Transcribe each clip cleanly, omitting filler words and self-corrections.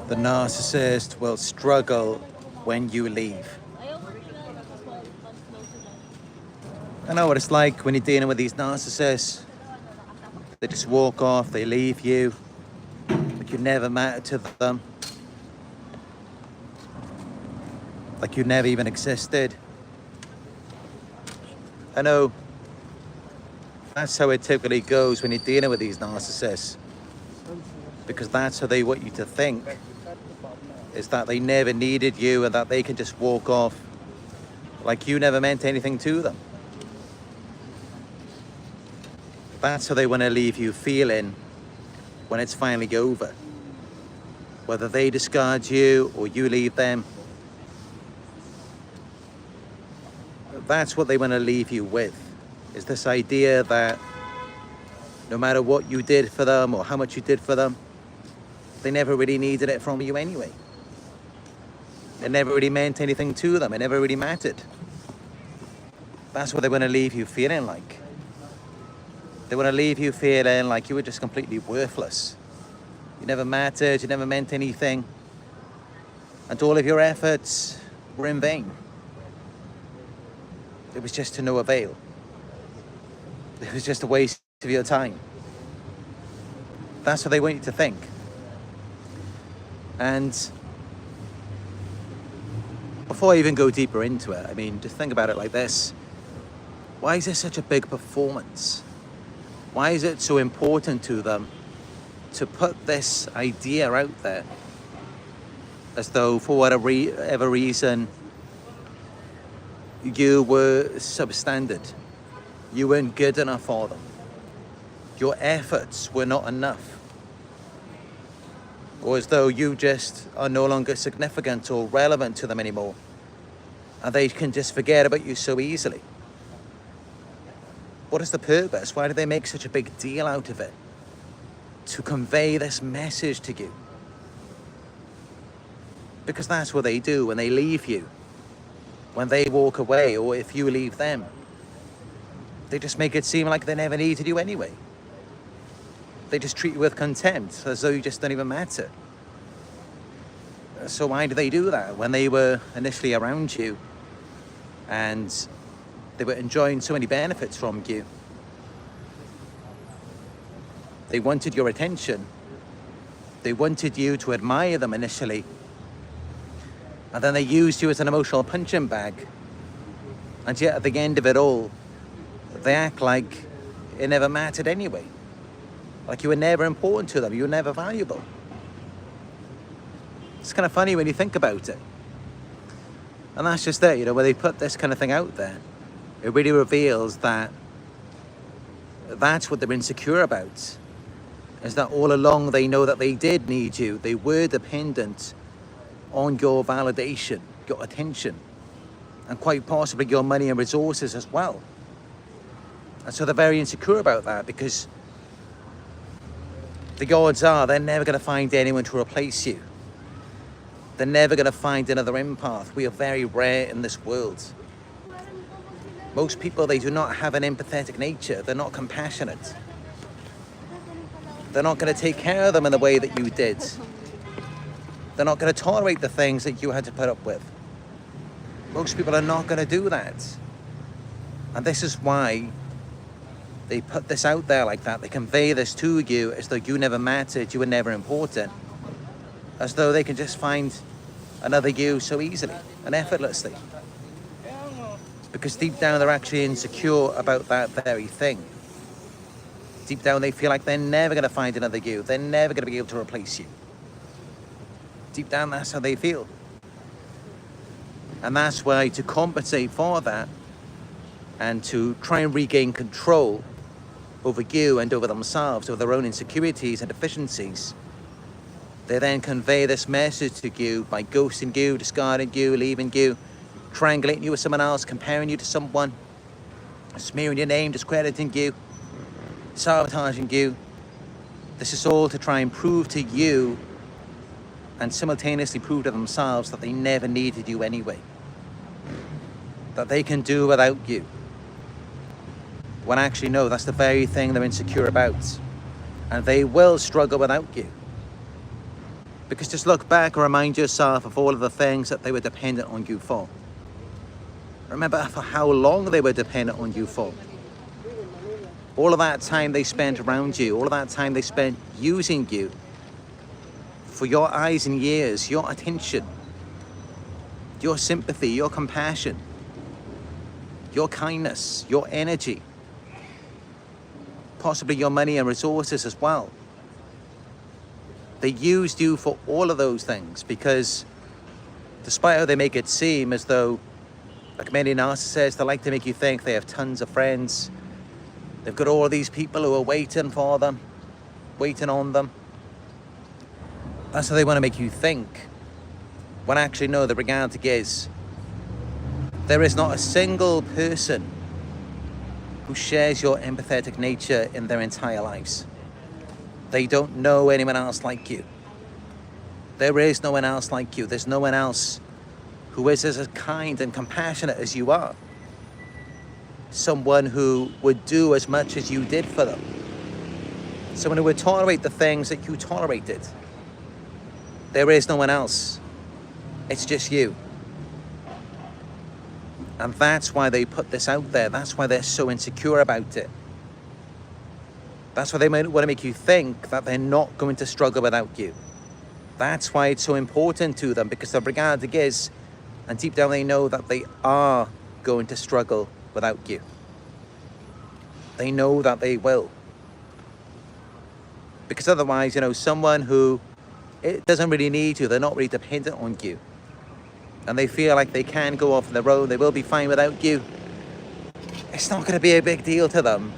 The narcissist will struggle when you leave. I know what it's like when you're dealing with these narcissists. They just walk off, they leave you, like you never mattered to them, like you never even existed. I know that's how it typically goes when you're dealing with these narcissists, because that's how they want you to think, is that they never needed you and that they can just walk off like you never meant anything to them. That's how they want to leave you feeling when it's finally over. Whether they discard you or you leave them, that's what they want to leave you with, is this idea that no matter what you did for them or how much you did for them, they never really needed it from you anyway. It never really meant anything to them. It never really mattered. That's what they want to leave you feeling like. They want to leave you feeling like you were just completely worthless. You never mattered, you never meant anything, and all of your efforts were in vain. It was just to no avail. It was just a waste of your time. That's what they want you to think. And before I even go deeper into it, I mean, just think about it like this. Why is this such a big performance? Why is it so important to them to put this idea out there as though for whatever reason you were substandard, you weren't good enough for them, your efforts were not enough, or as though you just are no longer significant or relevant to them anymore and they can just forget about you so easily? What is the purpose? Why do they make such a big deal out of it? To convey this message to you. Because that's what they do when they leave you. When they walk away, or if you leave them. They just make it seem like they never needed you anyway. They just treat you with contempt, as though you just don't even matter. So why do they do that when they were initially around you and they were enjoying so many benefits from you? They wanted your attention. They wanted you to admire them initially. And then they used you as an emotional punching bag. And yet at the end of it all, they act like it never mattered anyway. Like you were never important to them. You were never valuable. It's kind of funny when you think about it. And that's just it, you know, where they put this kind of thing out there. It really reveals that that's what they're insecure about. Is that all along they know that they did need you. They were dependent on your validation, your attention, and quite possibly your money and resources as well. And so they're very insecure about that, because the odds are they're never going to find anyone to replace you. They're never going to find another empath. We are very rare in this world. Most people, they do not have an empathetic nature. They're not compassionate. They're not going to take care of them in the way that you did. They're not going to tolerate the things that you had to put up with. Most people are not going to do that. And this is why they put this out there like that. They convey this to you as though you never mattered, you were never important. As though they can just find another you so easily and effortlessly. Because deep down they're actually insecure about that very thing. Deep down they feel like they're never going to find another you. They're never going to be able to replace you. Deep down that's how they feel. And that's why, to compensate for that and to try and regain control over you and over themselves, over their own insecurities and deficiencies, they then convey this message to you by ghosting you, discarding you, leaving you, triangulating you with someone else, comparing you to someone, smearing your name, discrediting you, sabotaging you. This is all to try and prove to you and simultaneously prove to themselves that they never needed you anyway. That they can do without you. When actually, no, that's the very thing they're insecure about. And they will struggle without you. Because just look back and remind yourself of all of the things that they were dependent on you for. Remember for how long they were dependent on you for. All of that time they spent around you, all of that time they spent using you for your eyes and ears, your attention, your sympathy, your compassion, your kindness, your energy, possibly your money and resources as well. They used you for all of those things because despite how they make it seem as though, like many narcissists, they like to make you think they have tons of friends. They've got all these people who are waiting for them, waiting on them. That's how they want to make you think. When actually, no, the reality is, there is not a single person who shares your empathetic nature in their entire lives. They don't know anyone else like you. There is no one else like you. There's no one else who is as kind and compassionate as you are. Someone who would do as much as you did for them. Someone who would tolerate the things that you tolerated. There is no one else. It's just you. And that's why they put this out there. That's why they're so insecure about it. That's why they might want to make you think that they're not going to struggle without you. That's why it's so important to them, because the reality is, and deep down they know that they are going to struggle without you. They know that they will. Because otherwise, someone who it doesn't really need you, they're not really dependent on you, and they feel like they can go off on their own, they will be fine without you. It's not going to be a big deal to them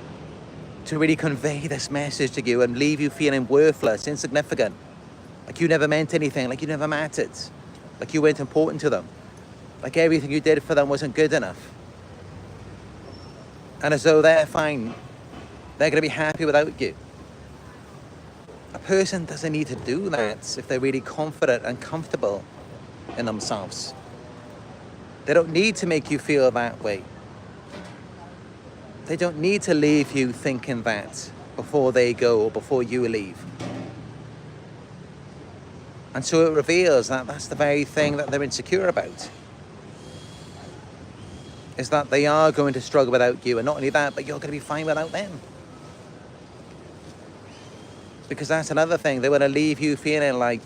to really convey this message to you and leave you feeling worthless, insignificant, like you never meant anything, like you never mattered, like you weren't important to them, like everything you did for them wasn't good enough. And as though they're fine, they're going to be happy without you. A person doesn't need to do that if they're really confident and comfortable in themselves. They don't need to make you feel that way. They don't need to leave you thinking that before they go or before you leave. And so it reveals that that's the very thing that they're insecure about. Is that they are going to struggle without you, and not only that, but you're going to be fine without them. Because that's another thing, they want to leave you feeling like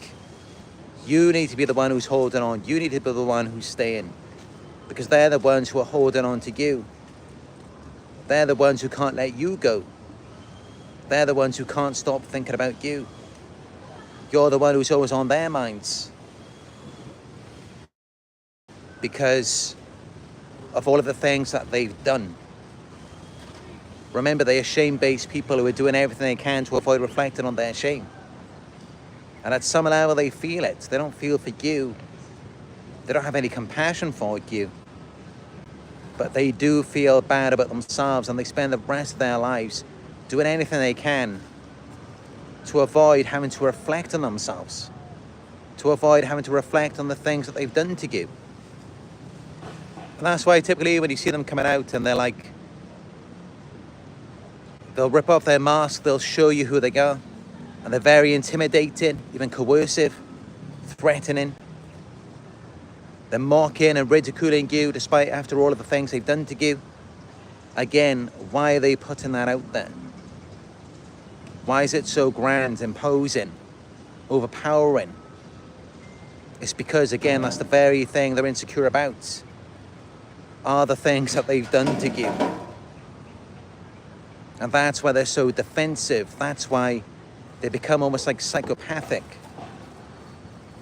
you need to be the one who's holding on, you need to be the one who's staying, because they're the ones who are holding on to you. They're the ones who can't let you go. They're the ones who can't stop thinking about you. You're the one who's always on their minds, because of all of the things that they've done. Remember, they are shame-based people who are doing everything they can to avoid reflecting on their shame. And at some level they feel it. They don't feel for you. They don't have any compassion for you. But they do feel bad about themselves, and they spend the rest of their lives doing anything they can to avoid having to reflect on themselves, to avoid having to reflect on the things that they've done to you. And that's why typically when you see them coming out and they're like, they'll rip off their mask, they'll show you who they are, and they're very intimidating, even coercive, threatening. They're mocking and ridiculing you despite after all of the things they've done to you. Again, why are they putting that out there? Why is it so grand, imposing, overpowering? It's because, again, that's the very thing they're insecure about, are the things that they've done to you. And that's why they're so defensive. That's why they become almost like psychopathic.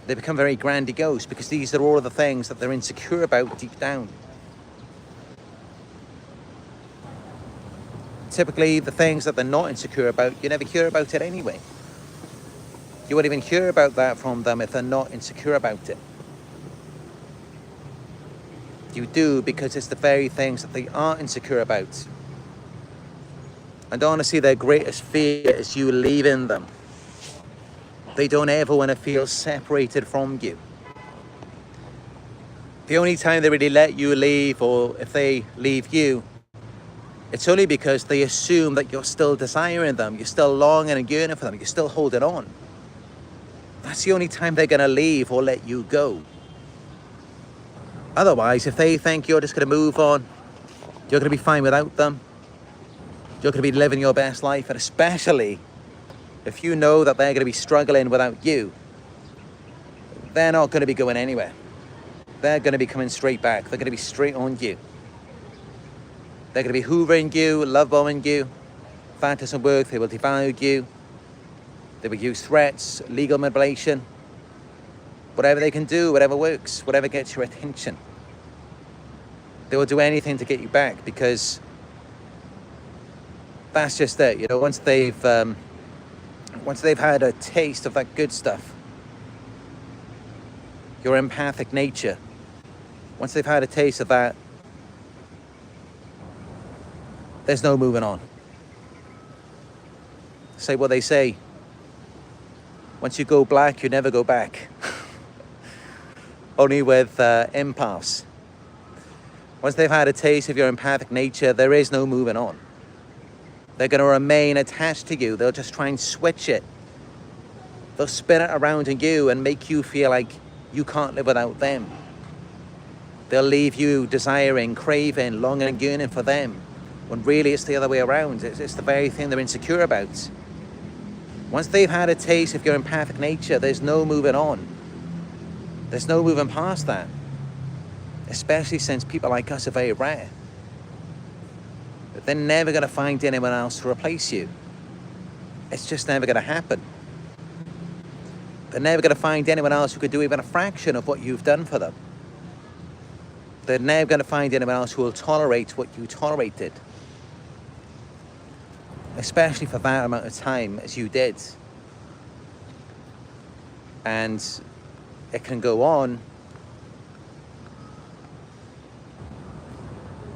They become very grandiose, because these are all of the things that they're insecure about deep down. Typically, the things that they're not insecure about, you never hear about it anyway. You won't even hear about that from them if they're not insecure about it. You do, because it's the very things that they are insecure about. And honestly, their greatest fear is you leaving them. They don't ever want to feel separated from you. The only time they really let you leave, or if they leave you, it's only because they assume that you're still desiring them, you're still longing and yearning for them, you're still holding on. That's the only time they're going to leave or let you go. Otherwise, if they think you're just going to move on, you're going to be fine without them, you're going to be living your best life, and especially if you know that they're going to be struggling without you, they're not going to be going anywhere. They're going to be coming straight back. They're going to be straight on you. They're going to be hoovering you, love bombing you. If that doesn't work, they will devalue you. They will use threats, legal manipulation. Whatever they can do, whatever works, whatever gets your attention. They will do anything to get you back, because that's just it. You know, once they've had a taste of that good stuff, your empathic nature, once they've had a taste of that, there's no moving on. Say what they say. Once you go black, you never go back. Only with empaths. Once they've had a taste of your empathic nature, there is no moving on. They're going to remain attached to you. They'll just try and switch it. They'll spin it around on you and make you feel like you can't live without them. They'll leave you desiring, craving, longing and yearning for them, when really it's the other way around. It's the very thing they're insecure about. Once they've had a taste of your empathic nature, there's no moving on. There's no moving past that. Especially since people like us are very rare. They're never going to find anyone else to replace you. It's just never going to happen. They're never going to find anyone else who could do even a fraction of what you've done for them. They're never going to find anyone else who will tolerate what you tolerated. Especially for that amount of time as you did. And it can go on.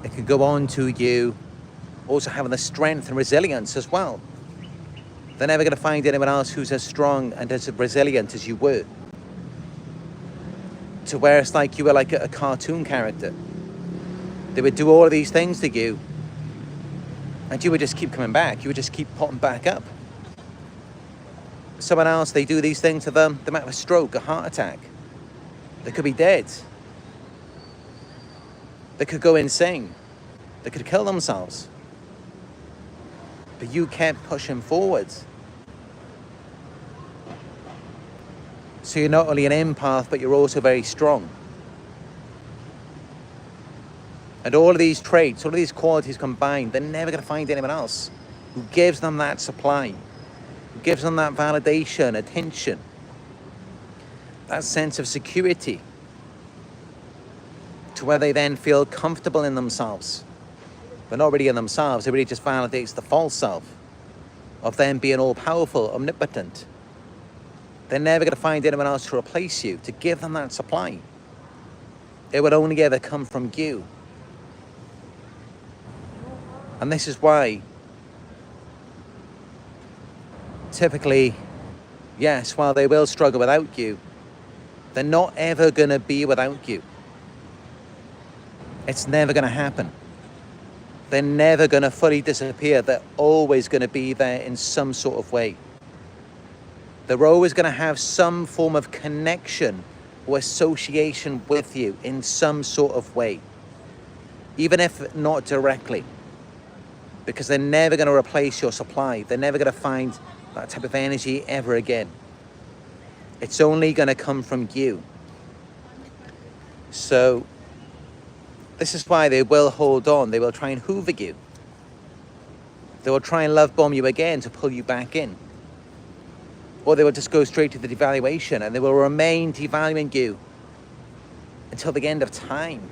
It can go on to you also having the strength and resilience as well. They're never going to find anyone else who's as strong and as resilient as you were. To where it's like you were like a cartoon character. They would do all of these things to you, and you would just keep coming back. You would just keep popping back up. Someone else, they do these things to them, they might have a stroke, a heart attack. They could be dead. They could go insane. They could kill themselves. But you kept pushing forwards. So you're not only an empath, but you're also very strong. And all of these traits, all of these qualities combined, they're never going to find anyone else who gives them that supply, who gives them that validation, attention, that sense of security, to where they then feel comfortable in themselves. But not really in themselves, it really just validates the false self of them being all-powerful, omnipotent. They're never going to find anyone else to replace you, to give them that supply. It would only ever come from you. And this is why, typically, yes, while they will struggle without you, they're not ever going to be without you. It's never going to happen. They're never going to fully disappear. They're always going to be there in some sort of way. They're always going to have some form of connection or association with you in some sort of way, even if not directly, because they're never going to replace your supply. They're never going to find that type of energy ever again. It's only going to come from you. So this is why they will hold on. They will try and hoover you. They will try and love bomb you again to pull you back in. Or they will just go straight to the devaluation, and they will remain devaluing you until the end of time.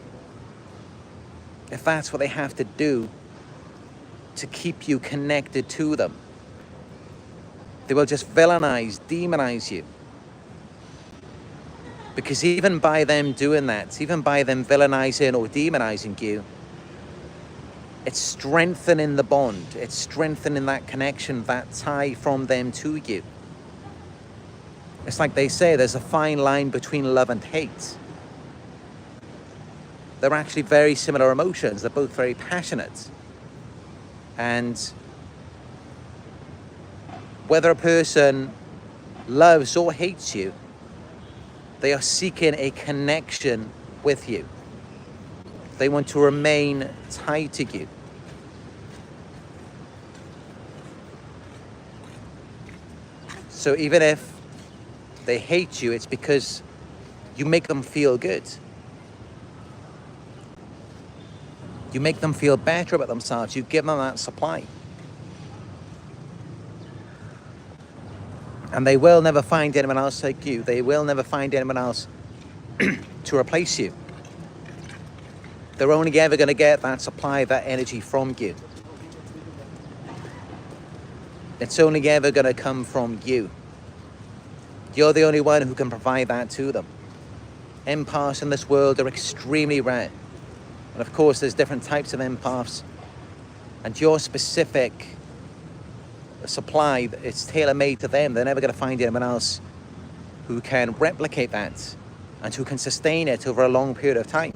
If that's what they have to do to keep you connected to them. They will just villainize, demonize you. Because even by them doing that, even by them villainizing or demonizing you, it's strengthening the bond. It's strengthening that connection, that tie from them to you. It's like they say, there's a fine line between love and hate. They're actually very similar emotions. They're both very passionate. And whether a person loves or hates you, they are seeking a connection with you. They want to remain tied to you. So even if they hate you, it's because you make them feel good. You make them feel better about themselves. You give them that supply. And they will never find anyone else like you. They will never find anyone else to replace you. They're only ever going to get that supply, that energy from you. It's only ever going to come from you. You're the only one who can provide that to them. Empaths in this world are extremely rare. And of course, there's different types of empaths. And your specific supply, it's tailor-made to them. They're never going to find anyone else who can replicate that and who can sustain it over a long period of time.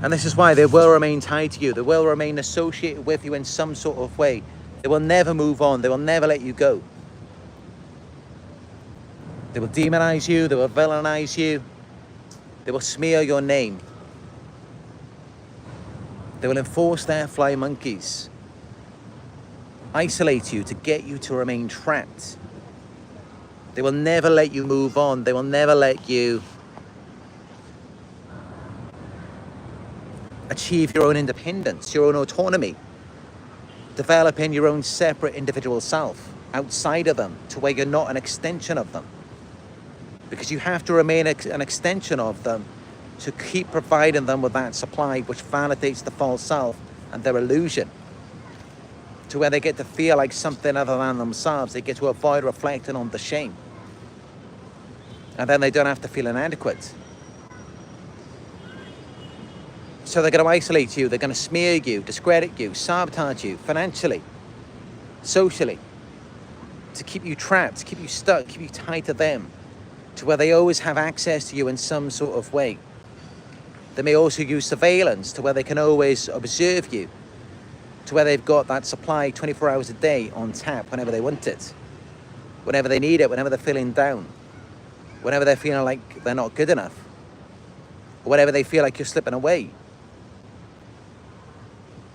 And this is why they will remain tied to you. They will remain associated with you in some sort of way. They will never move on. They will never let you go. They will demonize you. They will villainize you. They will smear your name. They will enforce their fly monkeys. Isolate you to get you to remain trapped. They will never let you move on. They will never let you achieve your own independence, your own autonomy, developing your own separate individual self outside of them to where you're not an extension of them. Because you have to remain an extension of them to keep providing them with that supply which validates the false self and their illusion. To where they get to feel like something other than themselves. They get to avoid reflecting on the shame. And then they don't have to feel inadequate. So they're going to isolate you, they're going to smear you, discredit you, sabotage you financially, socially, to keep you trapped, keep you stuck, keep you tied to them, to where they always have access to you in some sort of way. They may also use surveillance to where they can always observe you, to where they've got that supply 24 hours a day on tap whenever they want it, whenever they need it, whenever they're feeling down, whenever they're feeling like they're not good enough, or whenever they feel like you're slipping away.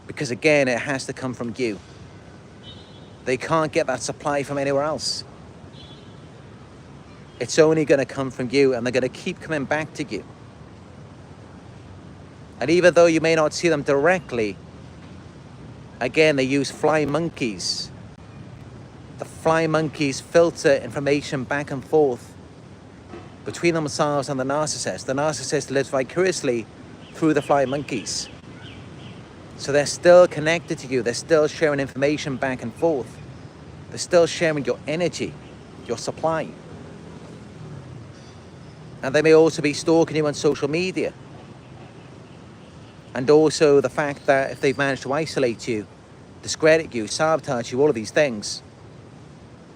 Because again, it has to come from you. They can't get that supply from anywhere else. It's only going to come from you, and they're going to keep coming back to you. And even though you may not see them directly, again, they use fly monkeys. The fly monkeys filter information back and forth between themselves and the narcissist. The narcissist lives vicariously through the fly monkeys. So they're still connected to you. They're still sharing information back and forth. They're still sharing your energy, your supply. And they may also be stalking you on social media. And also the fact that if they've managed to isolate you, discredit you, sabotage you, all of these things,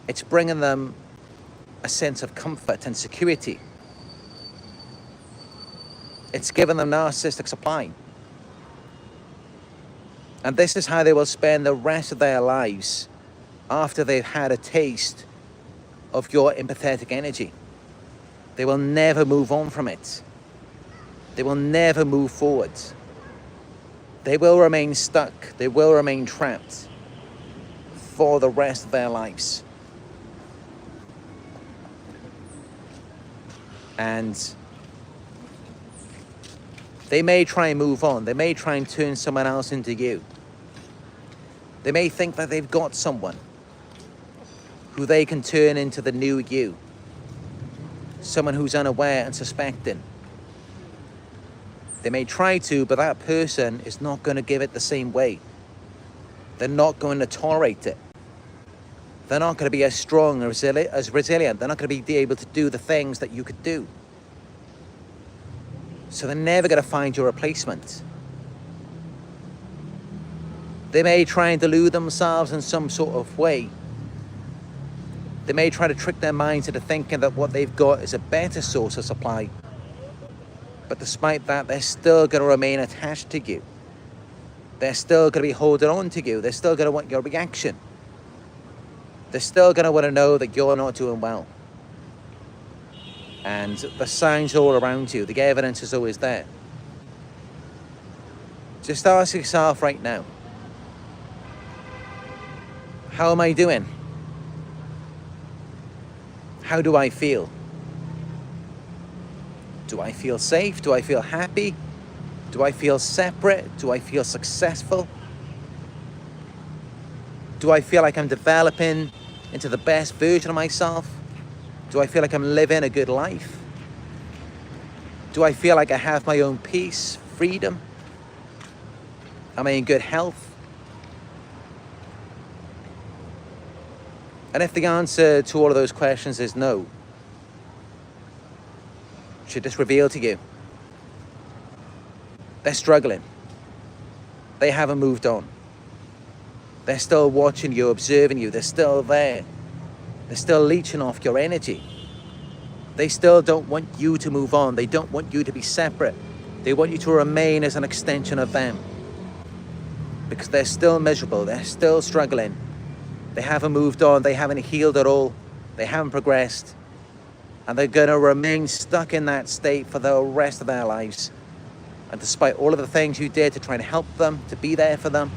it's bringing them a sense of comfort and security. It's giving them narcissistic supply. And this is how they will spend the rest of their lives after they've had a taste of your empathetic energy. They will never move on from it. They will never move forward. They will remain stuck. They will remain trapped for the rest of their lives. And they may try and move on. They may try and turn someone else into you. They may think that they've got someone who they can turn into the new you. Someone who's unaware and suspecting. They may try to, but that person is not going to give it the same way. They're not going to tolerate it. They're not going to be as strong or as resilient. They're not going to be able to do the things that you could do. So they're never going to find your replacement. They may try and delude themselves in some sort of way. They may try to trick their minds into thinking that what they've got is a better source of supply. But despite that, they're still going to remain attached to you. They're still going to be holding on to you. They're still going to want your reaction. They're still going to want to know that you're not doing well. And the signs are all around you. The evidence is always there. Just ask yourself right now, how am I doing? How do I feel? Do I feel safe? Do I feel happy? Do I feel separate? Do I feel successful? Do I feel like I'm developing into the best version of myself? Do I feel like I'm living a good life? Do I feel like I have my own peace, freedom? Am I in good health? And if the answer to all of those questions is no, should this reveal to you they're struggling. They haven't moved on. They're still watching you, observing you. They're still there. They're still leeching off your energy. They still don't want you to move on. They don't want you to be separate. They want you to remain as an extension of them. Because they're still miserable. They're still struggling. They haven't moved on. They haven't healed at all. They haven't progressed. And they're going to remain stuck in that state for the rest of their lives. And despite all of the things you did to try and help them, to be there for them,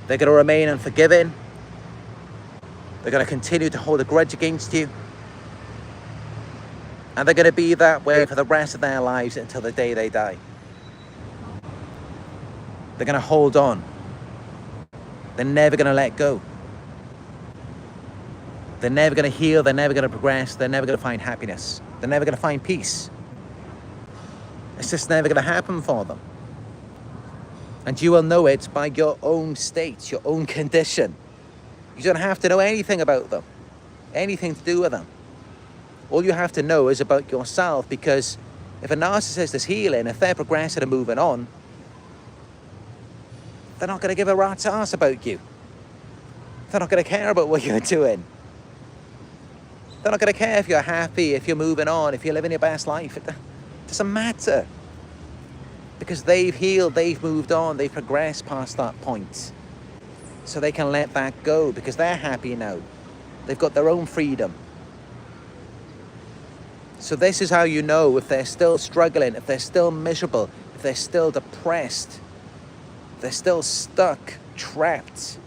they're going to remain unforgiving. They're going to continue to hold a grudge against you. And they're going to be that way for the rest of their lives until the day they die. They're going to hold on. They're never going to let go. They're never going to heal. They're never going to progress. They're never going to find happiness. They're never going to find peace. It's just never going to happen for them. And you will know it by your own state, your own condition. You don't have to know anything about them, anything to do with them. All you have to know is about yourself, because if a narcissist is healing, if they're progressing and moving on, they're not going to give a rat's ass about you. They're not going to care about what you're doing. They're not going to care if you're happy, if you're moving on, if you're living your best life. It doesn't matter. Because they've healed, they've moved on, they've progressed past that point. So they can let that go because they're happy now. They've got their own freedom. So this is how you know if they're still struggling, if they're still miserable, if they're still depressed, if they're still stuck, trapped,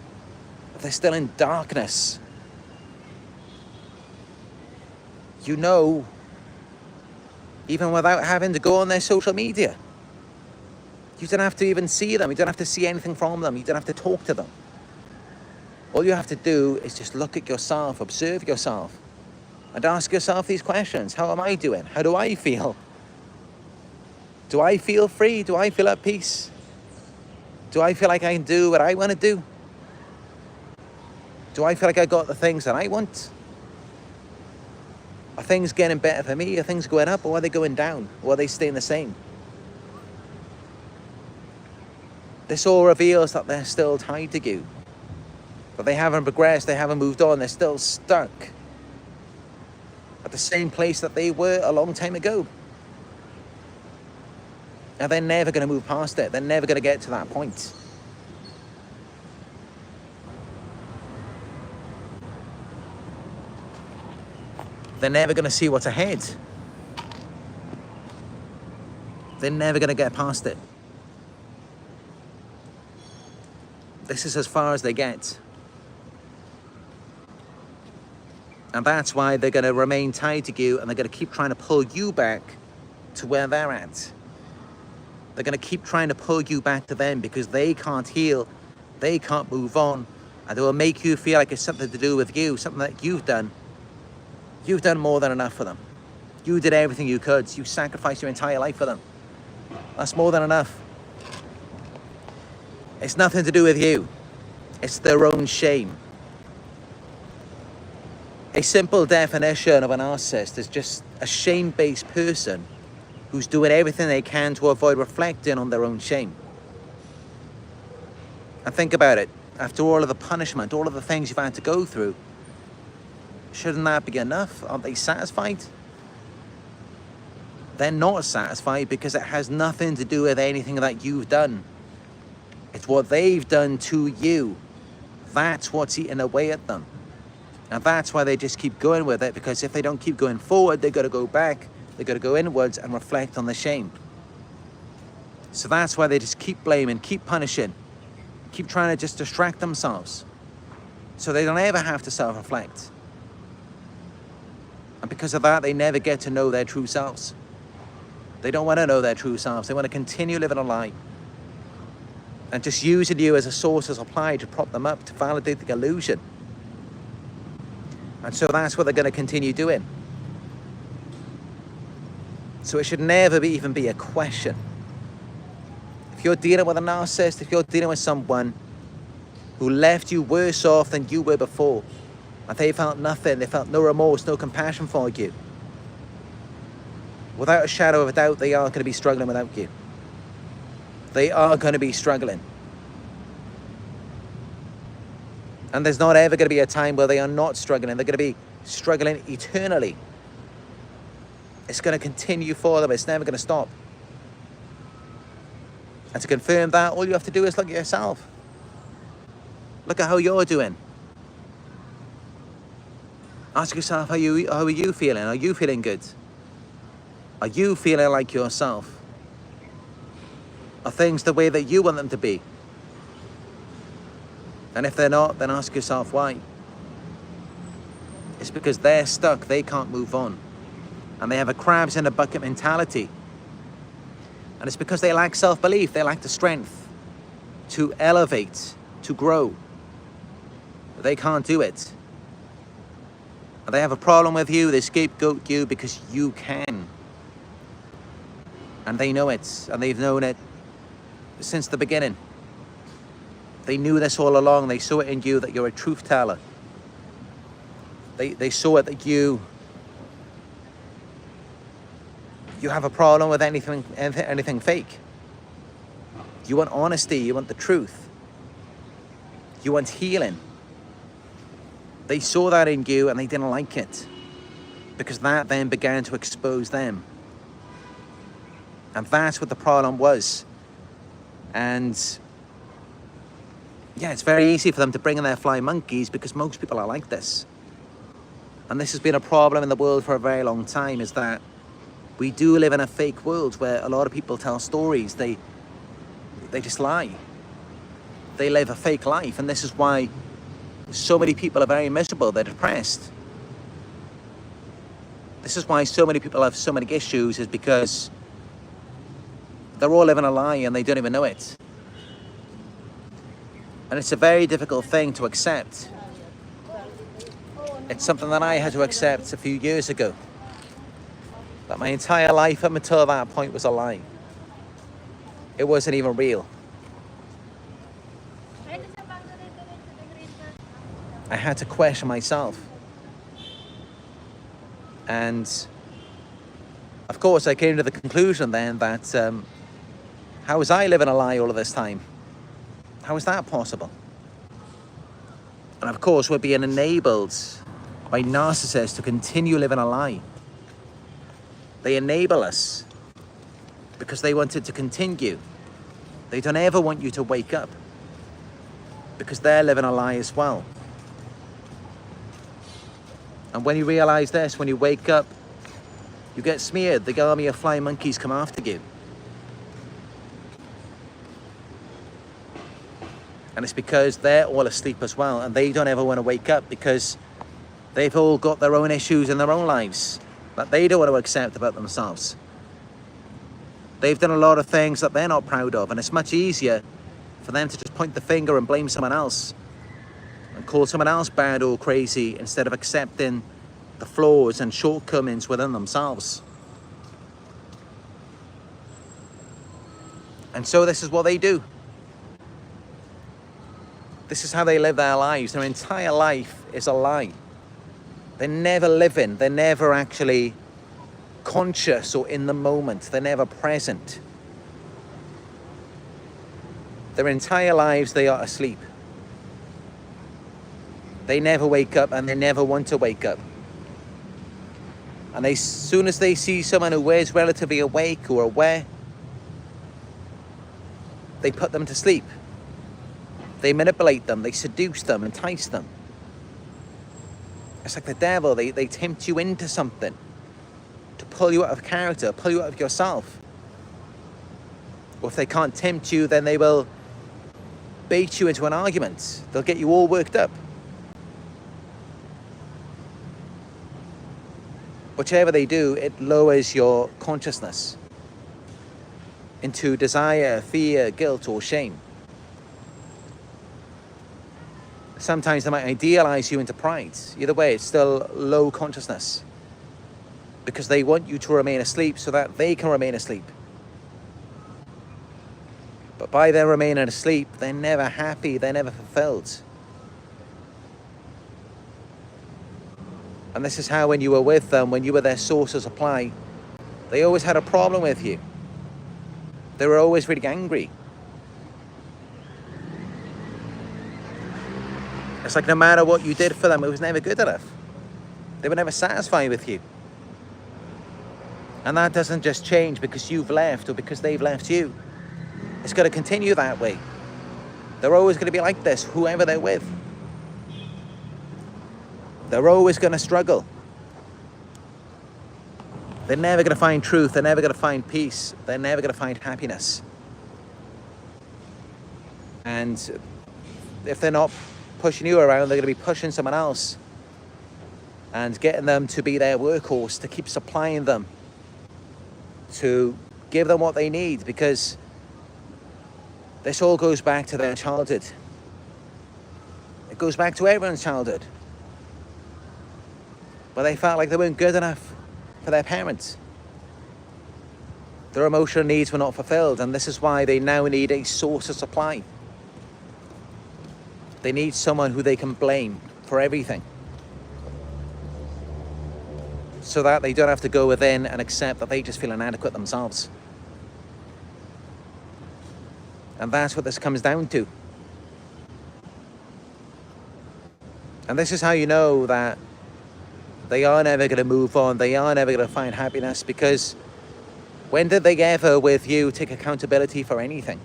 if they're still in darkness. You know, even without having to go on their social media. You don't have to even see them. You don't have to see anything from them. You don't have to talk to them. All you have to do is just look at yourself, observe yourself, and ask yourself these questions. How am I doing? How do I feel? Do I feel free? Do I feel at peace? Do I feel like I can do what I want to do? Do I feel like I got the things that I want? Are things getting better for me? Are things going up, or are they going down? Or are they staying the same? This all reveals that they're still tied to you. That they haven't progressed, they haven't moved on, they're still stuck at the same place that they were a long time ago. And they're never going to move past it. They're never going to get to that point. They're never going to see what's ahead. They're never going to get past it. This is as far as they get. And that's why they're going to remain tied to you, and they're going to keep trying to pull you back to where they're at. They're going to keep trying to pull you back to them because they can't heal, they can't move on, and they will make you feel like it's something to do with you, something that you've done. You've done more than enough for them. You did everything you could. You sacrificed your entire life for them. That's more than enough. It's nothing to do with you. It's their own shame. A simple definition of a narcissist is just a shame-based person who's doing everything they can to avoid reflecting on their own shame. And think about it. After all of the punishment, all of the things you've had to go through, shouldn't that be enough? Aren't they satisfied? They're not satisfied because it has nothing to do with anything that you've done. It's what they've done to you. That's what's eating away at them. And that's why they just keep going with it, because if they don't keep going forward, they've got to go back, they've got to go inwards and reflect on the shame. So that's why they just keep blaming, keep punishing, keep trying to just distract themselves, so they don't ever have to self-reflect. And because of that, they never get to know their true selves. They don't want to know their true selves. They want to continue living a lie and just using you as a source, as a supply to prop them up, to validate the illusion. And so that's what they're going to continue doing. So it should never even be a question. If you're dealing with a narcissist, if you're dealing with someone who left you worse off than you were before, and they felt nothing, they felt no remorse, no compassion for you, without a shadow of a doubt, they are going to be struggling without you. They are going to be struggling. And there's not ever going to be a time where they are not struggling. They're going to be struggling eternally. It's going to continue for them. It's never going to stop. And to confirm that, all you have to do is look at yourself. Look at how you're doing. Ask yourself, how are you feeling? Are you feeling good? Are you feeling like yourself? Are things the way that you want them to be? And if they're not, then ask yourself why. It's because they're stuck, they can't move on. And they have a crabs in a bucket mentality. And it's because they lack self-belief, they lack the strength to elevate, to grow. They can't do it. And they have a problem with you, they scapegoat you because you can. And they know it, and they've known it since the beginning. They knew this all along. They saw it in you that you're a truth teller. They saw it that you have a problem with anything fake. You want honesty, you want the truth. You want healing. They saw that in you and they didn't like it, because that then began to expose them. And that's what the problem was. And yeah, it's very easy for them to bring in their flying monkeys, because most people are like this. And this has been a problem in the world for a very long time, is that we do live in a fake world where a lot of people tell stories. They just lie. They live a fake life. And this is why so many people are very miserable. They're depressed. This is why so many people have so many issues, is because they're all living a lie and they don't even know it. And it's a very difficult thing to accept. It's something that I had to accept a few years ago. That my entire life up until that point was a lie. It wasn't even real. I had to question myself. And of course I came to the conclusion then that how was I living a lie all of this time? How is that possible? And of course we're being enabled by narcissists to continue living a lie. They enable us because they want it to continue. They don't ever want you to wake up, because they're living a lie as well. And when you realize this, when you wake up, you get smeared. The army of flying monkeys come after you. And it's because they're all asleep as well, and they don't ever want to wake up, because they've all got their own issues in their own lives that they don't want to accept about themselves. They've done a lot of things that they're not proud of, and it's much easier for them to just point the finger and blame someone else and call someone else bad or crazy, instead of accepting the flaws and shortcomings within themselves. And so this is what they do. This is how they live their lives. Their entire life is a lie. They're never living. They're never actually conscious or in the moment. They're never present. Their entire lives, they are asleep. They never wake up, and they never want to wake up. And as soon as they see someone who is relatively awake or aware, they put them to sleep. They manipulate them, they seduce them, entice them. It's like the devil. They tempt you into something to pull you out of character, pull you out of yourself. Or if they can't tempt you, then they will bait you into an argument. They'll get you all worked up. Whichever they do, it lowers your consciousness into desire, fear, guilt, or shame. Sometimes they might idealize you into pride. Either way, it's still low consciousness, because they want you to remain asleep so that they can remain asleep. But by their remaining asleep, they're never happy, they're never fulfilled. And this is how, when you were with them, when you were their source of supply, they always had a problem with you. They were always really angry. It's like no matter what you did for them, it was never good enough. They were never satisfied with you. And that doesn't just change because you've left or because they've left you. It's going to continue that way. They're always going to be like this, whoever they're with. They're always going to struggle. They're never going to find truth. They're never going to find peace. They're never going to find happiness. And if they're not pushing you around, they're going to be pushing someone else and getting them to be their workhorse, to keep supplying them, to give them what they need, because this all goes back to their childhood. It goes back to everyone's childhood, where they felt like they weren't good enough for their parents. Their emotional needs were not fulfilled, and this is why they now need a source of supply. They need someone who they can blame for everything, so that they don't have to go within and accept that they just feel inadequate themselves. And that's what this comes down to. And this is how you know that they are never going to move on. They are never going to find happiness, because when did they ever, with you, take accountability for anything?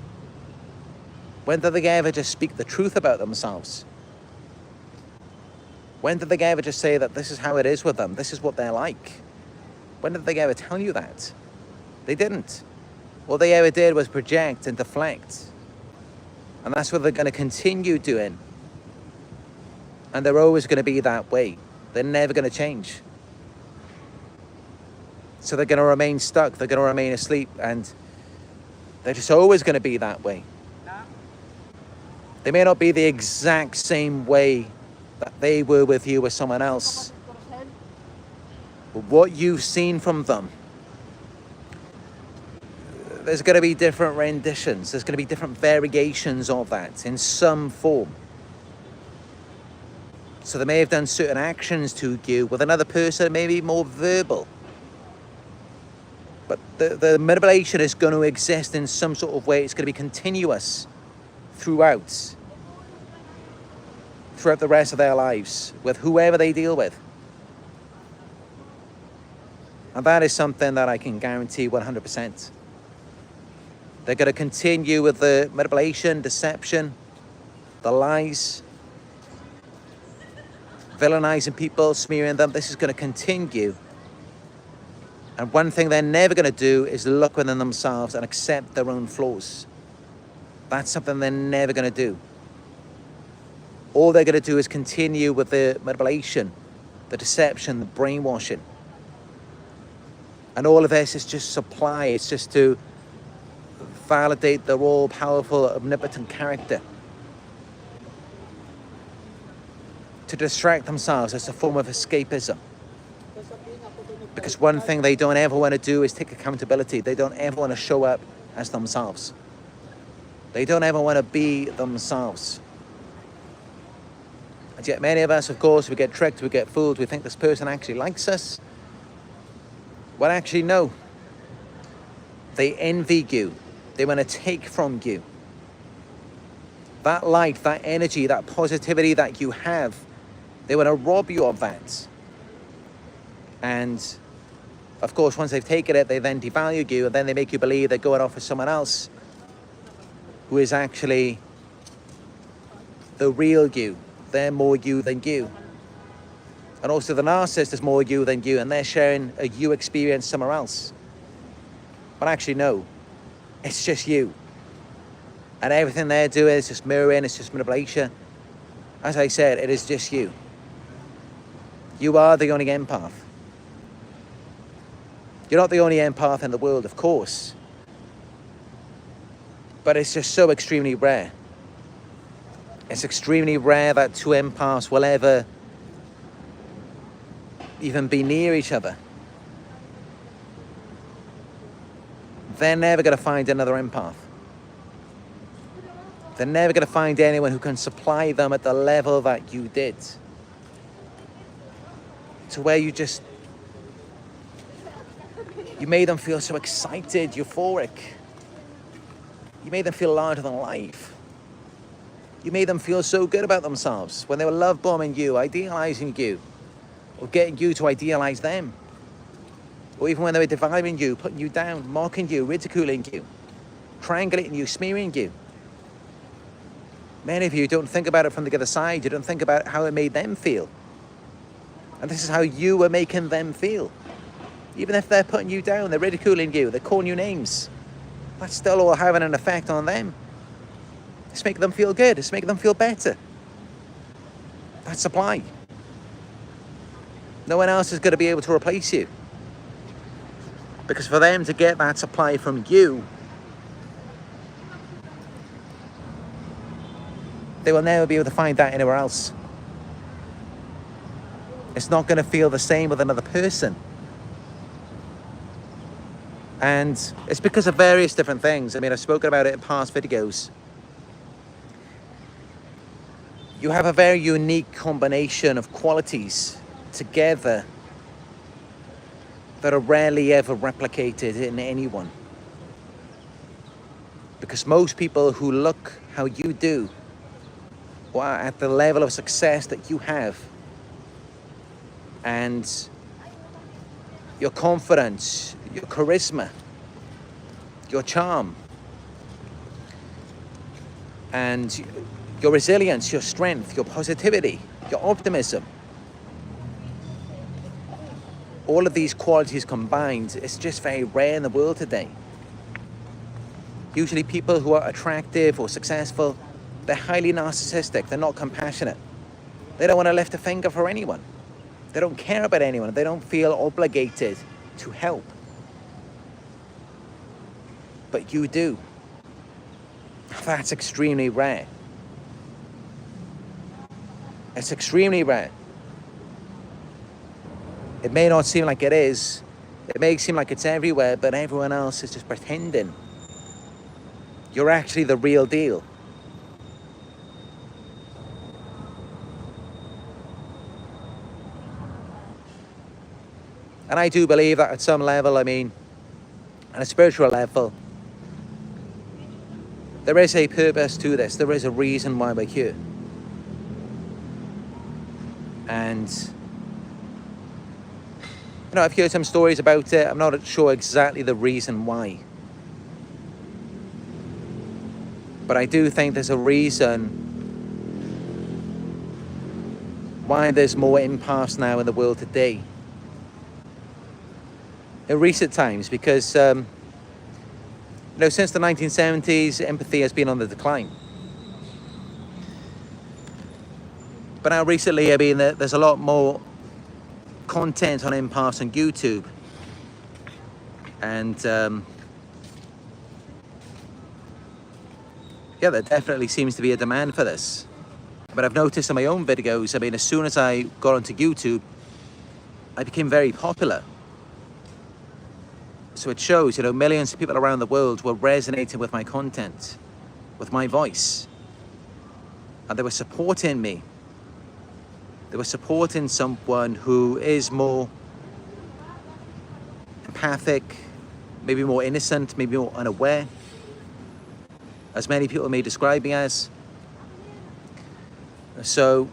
When did they ever just speak the truth about themselves? When did they ever just say that this is how it is with them? This is what they're like? When did they ever tell you that? They didn't. All they ever did was project and deflect. And that's what they're going to continue doing. And they're always going to be that way. They're never going to change. So they're going to remain stuck. They're going to remain asleep. And they're just always going to be that way. They may not be the exact same way that they were with you with someone else. But what you've seen from them, there's going to be different renditions. There's going to be different variations of that in some form. So they may have done certain actions to you. With another person, maybe more verbal. But the manipulation is going to exist in some sort of way. It's going to be continuous throughout the rest of their lives with whoever they deal with. And that is something that I can guarantee 100%. They're going to continue with the manipulation, deception, the lies, villainizing people, smearing them. This is going to continue. And one thing they're never going to do is look within themselves and accept their own flaws. That's something they're never going to do. All they're going to do is continue with the manipulation, the deception, the brainwashing. And all of this is just supply. It's just to validate their all-powerful, omnipotent character. To distract themselves as a form of escapism. Because one thing they don't ever want to do is take accountability. They don't ever want to show up as themselves. They don't ever want to be themselves. And yet many of us, of course, we get tricked, we get fooled, we think this person actually likes us. Well, actually, no. They envy you. They want to take from you. That light, that energy, that positivity that you have, they want to rob you of that. And, of course, once they've taken it, they then devalue you, and then they make you believe they're going off with someone else who is actually the real you. They're more you than you. And also the narcissist is more you than you, and they're sharing a you experience somewhere else. But actually, no, it's just you. And everything they're doing is just mirroring, it's just manipulation. As I said, it is just you. You are the only empath. You're not the only empath in the world, of course. But it's just so extremely rare. It's extremely rare that two empaths will ever even be near each other. They're never going to find another empath. They're never going to find anyone who can supply them at the level that you did. To where you made them feel so excited, euphoric. You made them feel larger than life. You made them feel so good about themselves when they were love bombing you, idealizing you, or getting you to idealize them. Or even when they were devaluing you, putting you down, mocking you, ridiculing you, triangulating you, smearing you. Many of you don't think about it from the other side. You don't think about how it made them feel. And this is how you were making them feel. Even if they're putting you down, they're ridiculing you, they're calling you names, that's still all having an effect on them. It's making them feel good. It's making them feel better. That's supply. No one else is going to be able to replace you. Because for them to get that supply from you, they will never be able to find that anywhere else. It's not going to feel the same with another person. And it's because of various different things. I mean, I've spoken about it in past videos. You have a very unique combination of qualities together that are rarely ever replicated in anyone. Because most people who look how you do, or are at the level of success that you have, and your confidence, your charisma, your charm, and your resilience, your strength, your positivity, your optimism. All of these qualities combined, it's just very rare in the world today. Usually people who are attractive or successful, they're highly narcissistic, they're not compassionate. They don't want to lift a finger for anyone. They don't care about anyone. They don't feel obligated to help. But you do. That's extremely rare. It's extremely rare. It may not seem like it is. It may seem like it's everywhere, but everyone else is just pretending. You're actually the real deal. And I do believe that at some level, I mean, on a spiritual level, there is a purpose to this. There is a reason why we're here. And, you know, I've heard some stories about it. I'm not sure exactly the reason why. But I do think there's a reason why there's more empaths now in the world today. In recent times, because, you know, since the 1970s, empathy has been on the decline. But now recently, I mean, there's a lot more content on empaths on YouTube. And, yeah, there definitely seems to be a demand for this. But I've noticed in my own videos, I mean, as soon as I got onto YouTube, I became very popular. So it shows, you know, millions of people around the world were resonating with my content, with my voice. And they were supporting me. They were supporting someone who is more empathic, maybe more innocent, maybe more unaware, as many people may describe me as. So,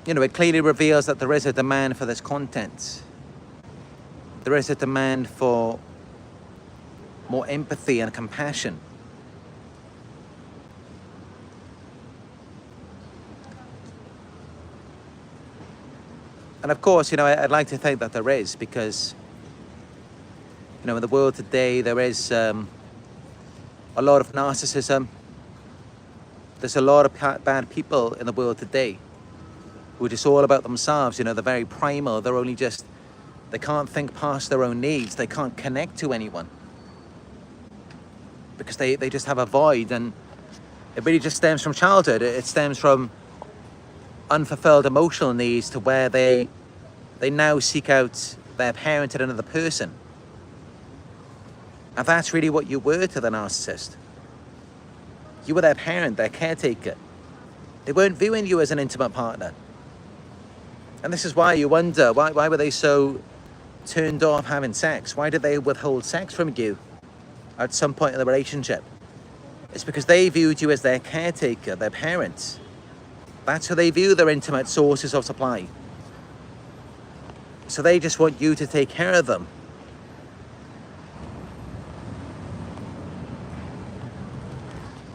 you know, it clearly reveals that there is a demand for this content. There is a demand for more empathy and compassion. And of course, I'd like to think that there is, because, in the world today, there is a lot of narcissism. There's a lot of bad people in the world today who are just all about themselves. They're very primal. They can't think past their own needs. They can't connect to anyone because they just have a void. And it really just stems from childhood. It stems from unfulfilled emotional needs, to where they now seek out their parent and another person. And that's really what you were to the narcissist. You were their parent, their caretaker. They weren't viewing you as an intimate partner. And this is why you wonder, why were they so turned off having sex? Why did they withhold sex from you at some point in the relationship? It's because they viewed you as their caretaker, their parent. That's how they view their intimate sources of supply. So they just want you to take care of them.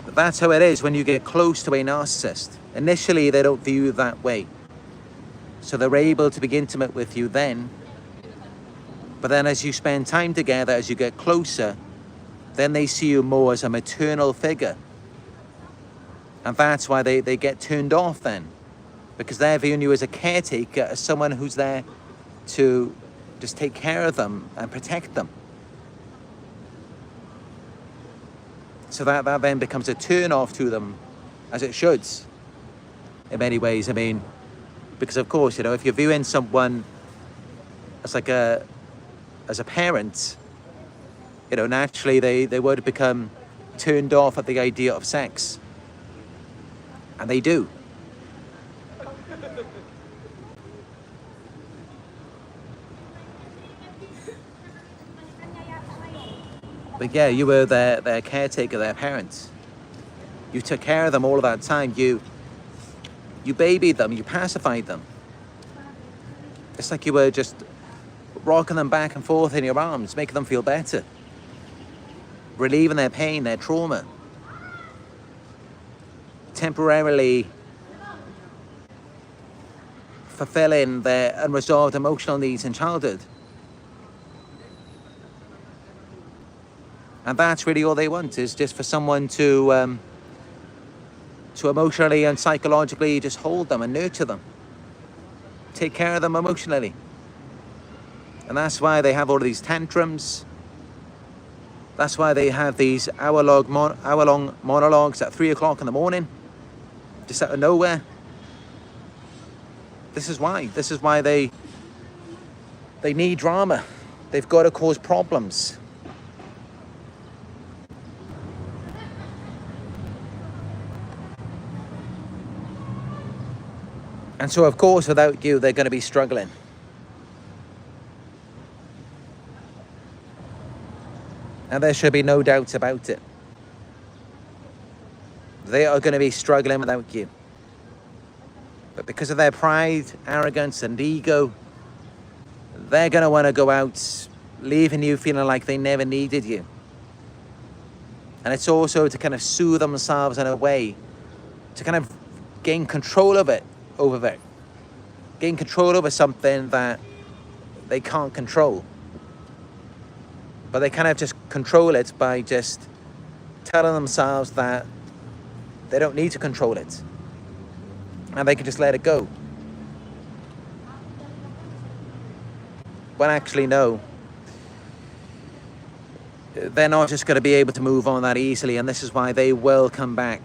But that's how it is when you get close to a narcissist. Initially, they don't view you that way. So they're able to be intimate with you then. But then as you spend time together, as you get closer, then they see you more as a maternal figure. And that's why they get turned off then. Because they're viewing you as a caretaker, as someone who's there to just take care of them and protect them. So that then becomes a turn off to them, as it should, in many ways. I mean, because of course, if you're viewing someone as as a parent, naturally they would become turned off at the idea of sex. And they do. But yeah, you were their caretaker, their parents. You took care of them all of that time. You babied them, you pacified them. It's like you were just rocking them back and forth in your arms, making them feel better. Relieving their pain, their trauma. Temporarily fulfilling their unresolved emotional needs in childhood. And that's really all they want, is just for someone to emotionally and psychologically just hold them and nurture them. Take care of them emotionally. And that's why they have all of these tantrums. That's why they have these hour-long monologues at 3 o'clock in the morning, just out of nowhere. This is why they need drama. They've got to cause problems. And so, of course, without you, they're going to be struggling. And there should be no doubt about it. They are going to be struggling without you. But because of their pride, arrogance, and ego, they're going to want to go out, leaving you feeling like they never needed you. And it's also to kind of soothe themselves in a way, to kind of gain control of it. Gain control over something that they can't control. But they kind of just control it by just telling themselves that they don't need to control it. And they can just let it go. When actually, no. They're not just going to be able to move on that easily. And this is why they will come back.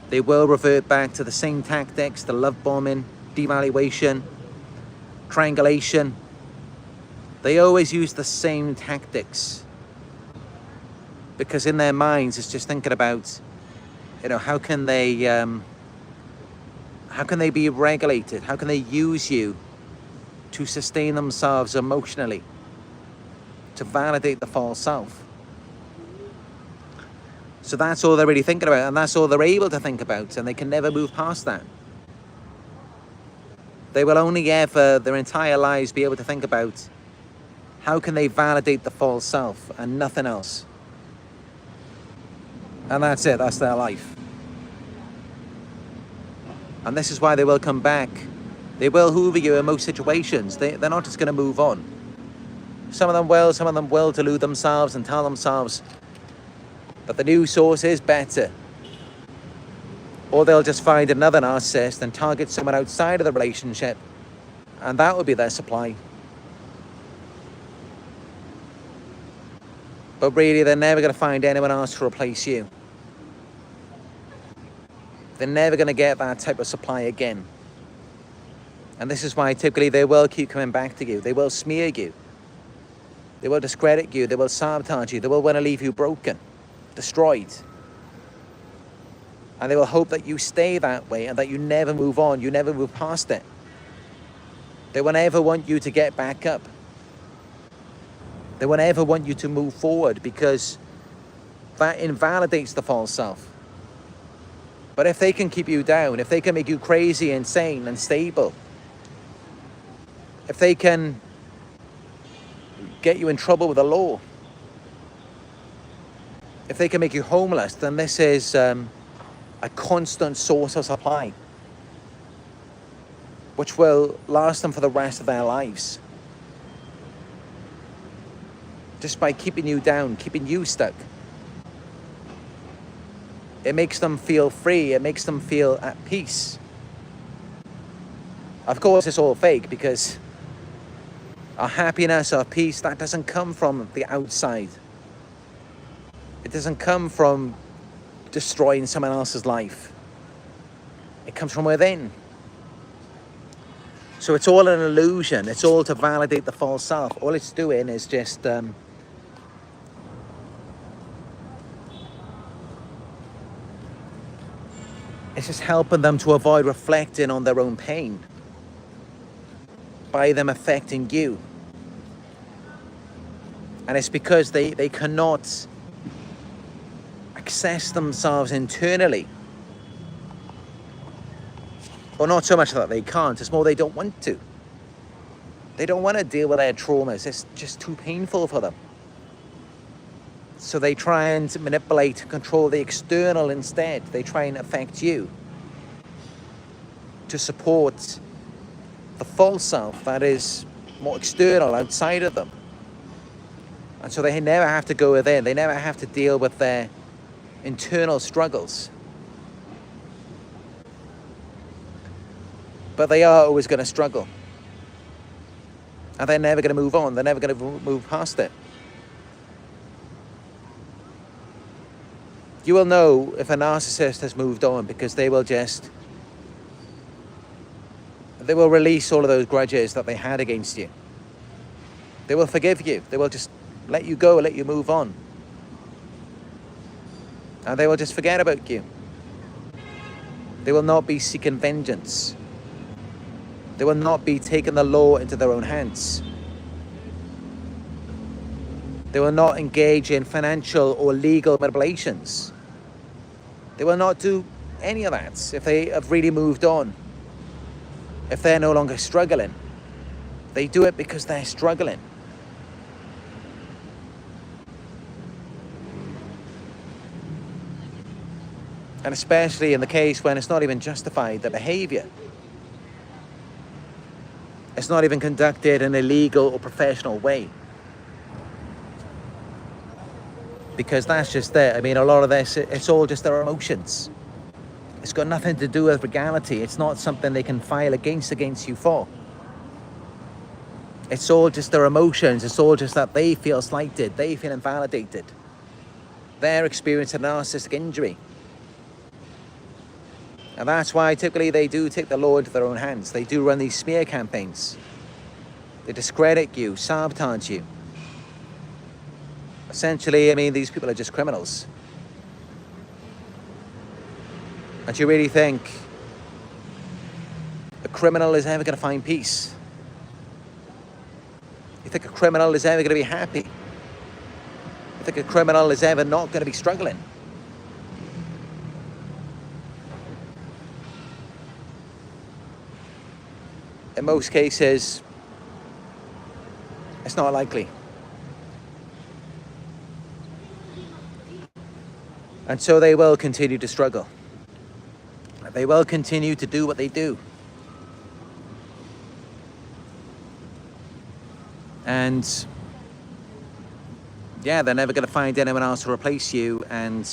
They will revert back to the same tactics, the love bombing, devaluation, triangulation. They always use the same tactics. Because in their minds, it's just thinking about, how can they be regulated? How can they use you to sustain themselves emotionally, to validate the false self? So that's all they're really thinking about, and that's all they're able to think about, and they can never move past that. They will only ever, their entire lives, be able to think about how can they validate the false self and nothing else. And that's it, that's their life. And this is why they will come back They will hoover you in most situations. They're not just going to move on. Some of them will delude themselves and tell themselves that the new source is better. Or they'll just find another narcissist and target someone outside of the relationship, and that will be their supply. But really, they're never going to find anyone else to replace you. They're never going to get that type of supply again. And this is why typically they will keep coming back to you. They will smear you. They will discredit you. They will sabotage you. They will want to leave you broken, destroyed. And they will hope that you stay that way and that you never move on. You never move past it. They will never want you to get back up. They will never want you to move forward, because that invalidates the false self. But if they can keep you down, if they can make you crazy, insane, unstable, if they can get you in trouble with the law, if they can make you homeless, then this is a constant source of supply, which will last them for the rest of their lives. Just by keeping you down, keeping you stuck. It makes them feel free. It makes them feel at peace. Of course, it's all fake, because our happiness, our peace, that doesn't come from the outside. It doesn't come from destroying someone else's life. It comes from within. So it's all an illusion. It's all to validate the false self. All it's doing is just it's just helping them to avoid reflecting on their own pain by them affecting you. And it's because they cannot access themselves internally. Or not so much that they can't, it's more they don't want to. They don't want to deal with their traumas. It's just too painful for them. So they try and manipulate and control the external instead. They try and affect you to support the false self that is more external, outside of them. And so they never have to go within. They never have to deal with their internal struggles. But they are always going to struggle. And they're never going to move on. They're never going to move past it. You will know if a narcissist has moved on, because they will release all of those grudges that they had against you. They will forgive you. They will just let you go, let you move on. And they will just forget about you. They will not be seeking vengeance. They will not be taking the law into their own hands. They will not engage in financial or legal manipulations. They will not do any of that if they have really moved on. If they're no longer struggling. They do it because they're struggling. And especially in the case when it's not even justified, the behavior. It's not even conducted in a legal or professional way. Because that's just it. I mean, a lot of this, it's all just their emotions. It's got nothing to do with legality. It's not something they can file against you for. It's all just their emotions. It's all just that they feel slighted. They feel invalidated. They're experiencing a narcissistic injury. And that's why typically they do take the law into their own hands. They do run these smear campaigns. They discredit you, sabotage you. Essentially, I mean, these people are just criminals. And you really think a criminal is ever going to find peace? You think a criminal is ever going to be happy? You think a criminal is ever not going to be struggling? In most cases, it's not likely. And so they will continue to struggle. They will continue to do what they do. And yeah, they're never going to find anyone else to replace you. And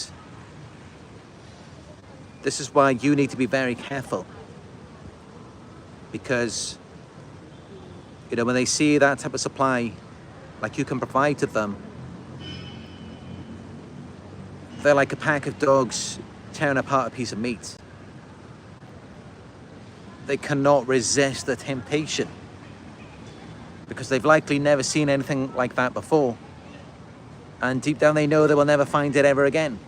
this is why you need to be very careful, because when they see that type of supply like you can provide to them, they're like a pack of dogs tearing apart a piece of meat. They cannot resist the temptation because they've likely never seen anything like that before, and deep down they know they will never find it ever again.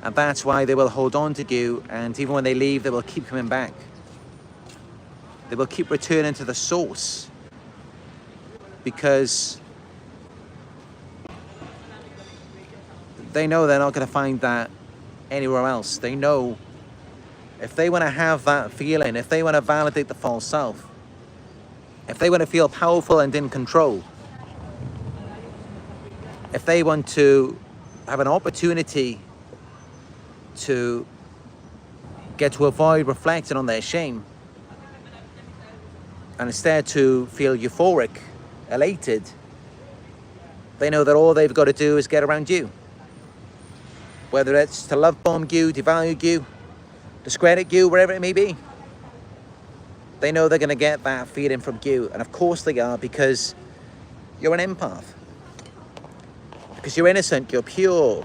And that's why they will hold on to you, and even when they leave, they will keep coming back. They will keep returning to the source, because they know they're not going to find that anywhere else. They know if they want to have that feeling, if they want to validate the false self, if they want to feel powerful and in control, if they want to have an opportunity to get to avoid reflecting on their shame, and instead to feel euphoric, elated, they know that all they've got to do is get around you. Whether it's to love bomb you, devalue you, discredit you, wherever it may be. They know they're going to get that feeling from you. And of course they are, because you're an empath. Because you're innocent, you're pure,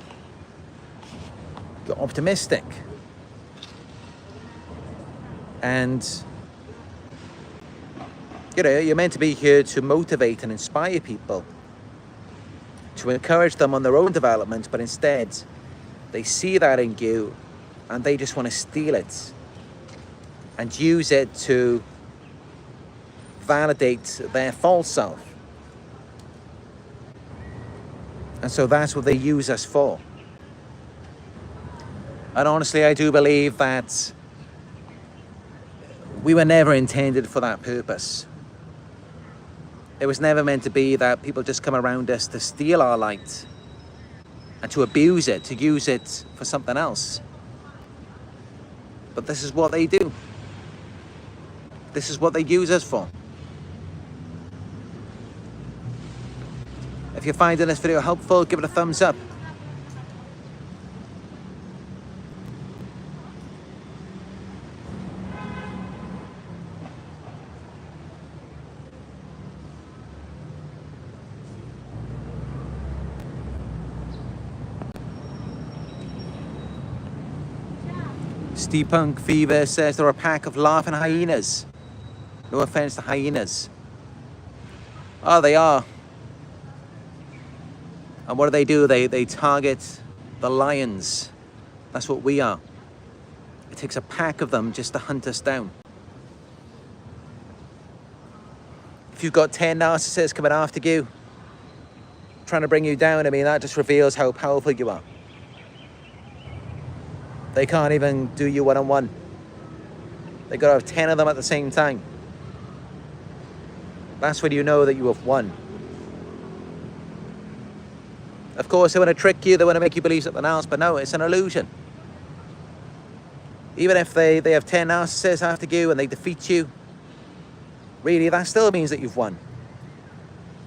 you're optimistic. And you're meant to be here to motivate and inspire people, to encourage them on their own development, but instead they see that in you and they just want to steal it and use it to validate their false self. And so that's what they use us for. And honestly, I do believe that we were never intended for that purpose. It was never meant to be that people just come around us to steal our light and to abuse it, to use it for something else. But this is what they do. This is what they use us for. If you're finding this video helpful, give it a thumbs up. Steampunk Fever says they're a pack of laughing hyenas. No offense to hyenas. Oh, they are. And what do? They target the lions. That's what we are. It takes a pack of them just to hunt us down. If you've got 10 narcissists coming after you, trying to bring you down, I mean, that just reveals how powerful you are. They can't even do you one-on-one. They've got to have 10 of them at the same time. That's when you know that you have won. Of course, they want to trick you, they want to make you believe something else, but no, it's an illusion. Even if they have 10 narcissists after you and they defeat you, really, that still means that you've won.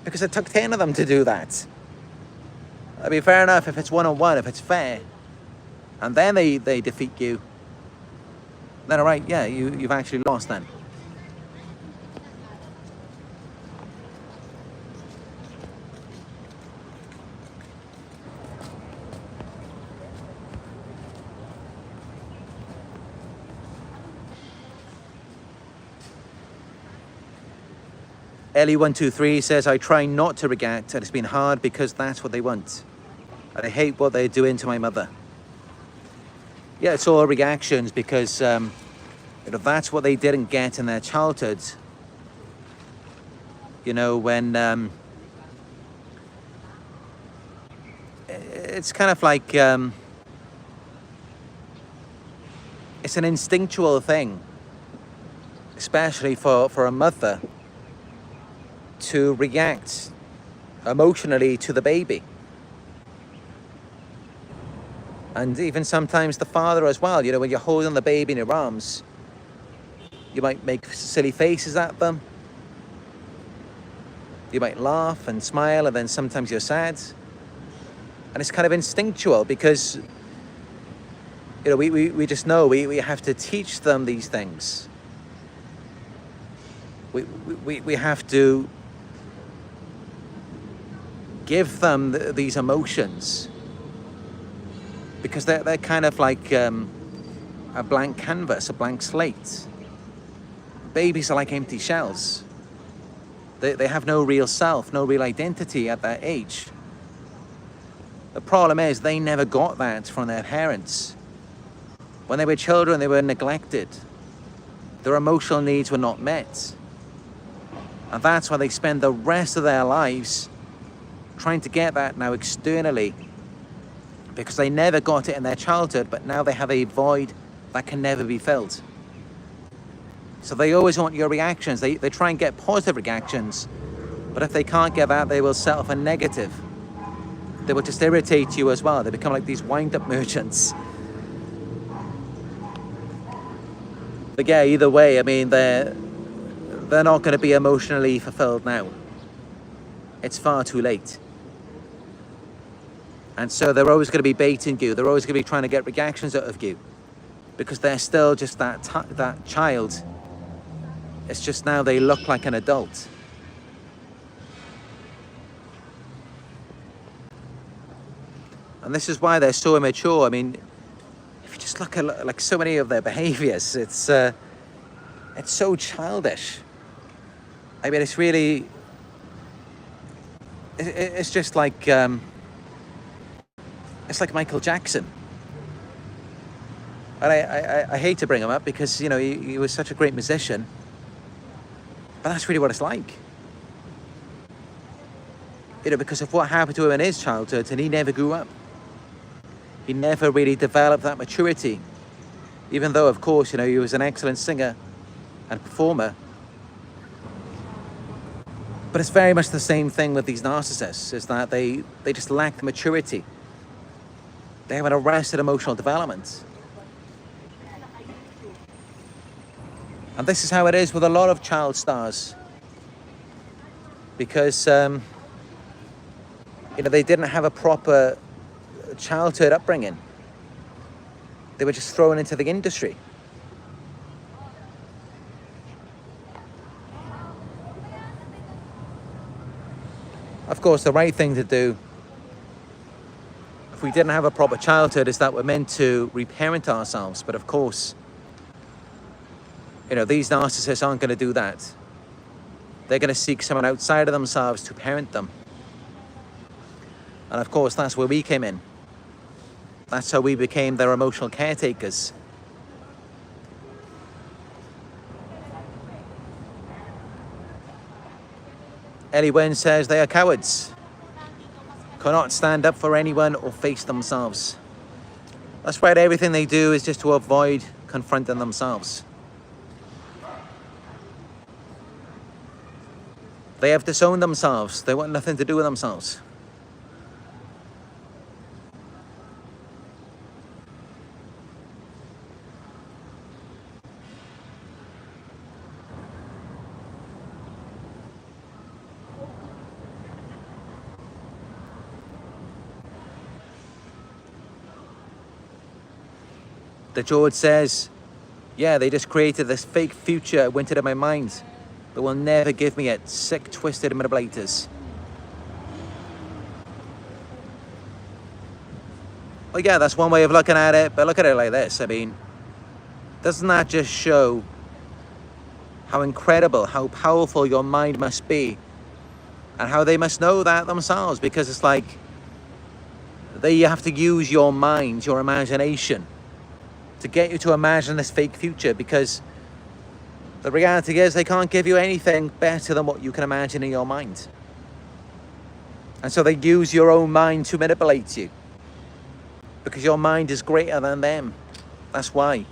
Because it took 10 of them to do that. I mean, fair enough if it's one-on-one, if it's fair, and then they defeat you, then all right, yeah, you've actually lost then. Ellie123 says, I try not to react, and it's been hard because that's what they want. And I hate what they're doing to my mother. Yeah, it's all reactions because that's what they didn't get in their childhood. When it's kind of like it's an instinctual thing, especially for a mother, to react emotionally to the baby. And even sometimes the father as well. When you're holding the baby in your arms, you might make silly faces at them. You might laugh and smile, and then sometimes you're sad. And it's kind of instinctual because, you know, we just know we have to teach them these things. We have to give them these emotions because they're kind of like a blank canvas, a blank slate. Babies are like empty shells. They have no real self, no real identity at that age. The problem is they never got that from their parents. When they were children, they were neglected. Their emotional needs were not met. And that's why they spend the rest of their lives trying to get that now externally, because they never got it in their childhood, but now they have a void that can never be filled. So they always want your reactions. They try and get positive reactions, but if they can't get that, they will settle for negative. They will just irritate you as well. They become like these wind-up merchants. But yeah, either way, I mean, they're not going to be emotionally fulfilled now. It's far too late. And so they're always going to be baiting you. They're always going to be trying to get reactions out of you, because they're still just that child. It's just now they look like an adult. And this is why they're so immature. I mean, if you just look at like so many of their behaviors, it's so childish. I mean, it's really, it's just like, it's like Michael Jackson. And I hate to bring him up because, you know, he was such a great musician, but that's really what it's like. You know, because of what happened to him in his childhood, and he never grew up. He never really developed that maturity, even though, of course, you know, he was an excellent singer and performer. But it's very much the same thing with these narcissists, is that they just lack the maturity. They have an arrested emotional development. And this is how it is with a lot of child stars. Because, you know, they didn't have a proper childhood upbringing. They were just thrown into the industry. Of course, the right thing to do, if we didn't have a proper childhood, is that we're meant to reparent ourselves. But of course, you know, these narcissists aren't going to do that. They're going to seek someone outside of themselves to parent them. And of course, that's where we came in. That's how we became their emotional caretakers. Ellie Wynn says they are cowards. Cannot stand up for anyone or face themselves. That's right, everything they do is just to avoid confronting themselves. They have disowned themselves. They want nothing to do with themselves. The George says, yeah, they just created this fake future it went into my mind that will never give me it. Sick, twisted manipulators. Well, yeah, that's one way of looking at it, but look at it like this. I mean, doesn't that just show how incredible, how powerful your mind must be, and how they must know that themselves? Because it's like, you have to use your mind, your imagination, to get you to imagine this fake future, because the reality is they can't give you anything better than what you can imagine in your mind. And so they use your own mind to manipulate you, because your mind is greater than them. That's why.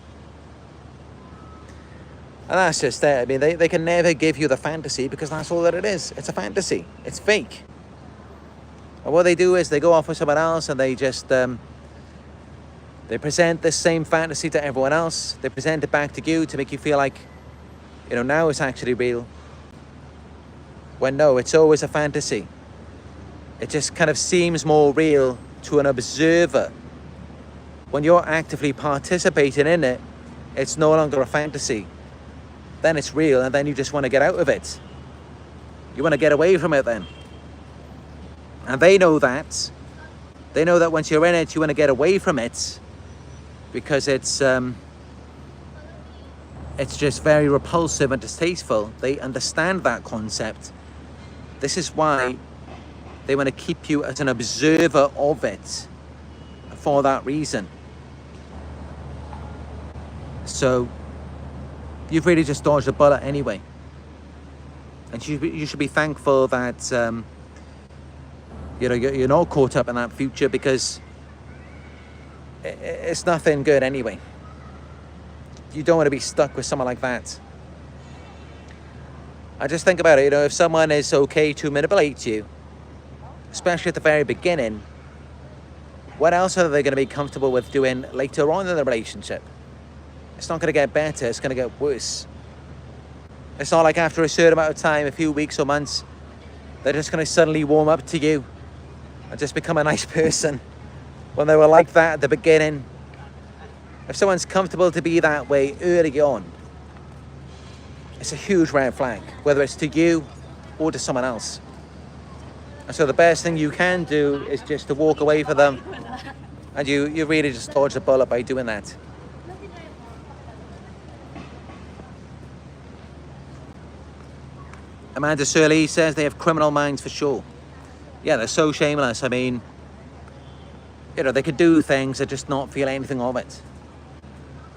And that's just it. I mean, they can never give you the fantasy, because that's all that it is. It's a fantasy. It's fake. And what they do is they go off with someone else and they just they present this same fantasy to everyone else. They present it back to you to make you feel like, you know, now it's actually real. When no, it's always a fantasy. It just kind of seems more real to an observer. When you're actively participating in it, it's no longer a fantasy. Then it's real, and then you just want to get out of it. You want to get away from it then. And they know that. They know that once you're in it, you want to get away from it because it's just very repulsive and distasteful. They understand that concept. This is why they want to keep you as an observer of it for that reason. So you've really just dodged a bullet anyway. And you should be thankful that you're not caught up in that future, because it's nothing good anyway. You don't want to be stuck with someone like that. I just think about it, if someone is okay to manipulate you, especially at the very beginning, what else are they going to be comfortable with doing later on in the relationship? It's not going to get better, it's going to get worse. It's not like after a certain amount of time, a few weeks or months, they're just going to suddenly warm up to you and just become a nice person when they were like that at the beginning. If someone's comfortable to be that way early on, it's a huge red flag, whether it's to you or to someone else. And so the best thing you can do is just to walk away from them, and you really just dodge a bullet by doing that. Amanda Surley says they have criminal minds for sure. Yeah, they're so shameless. I mean, they could do things and just not feel anything of it.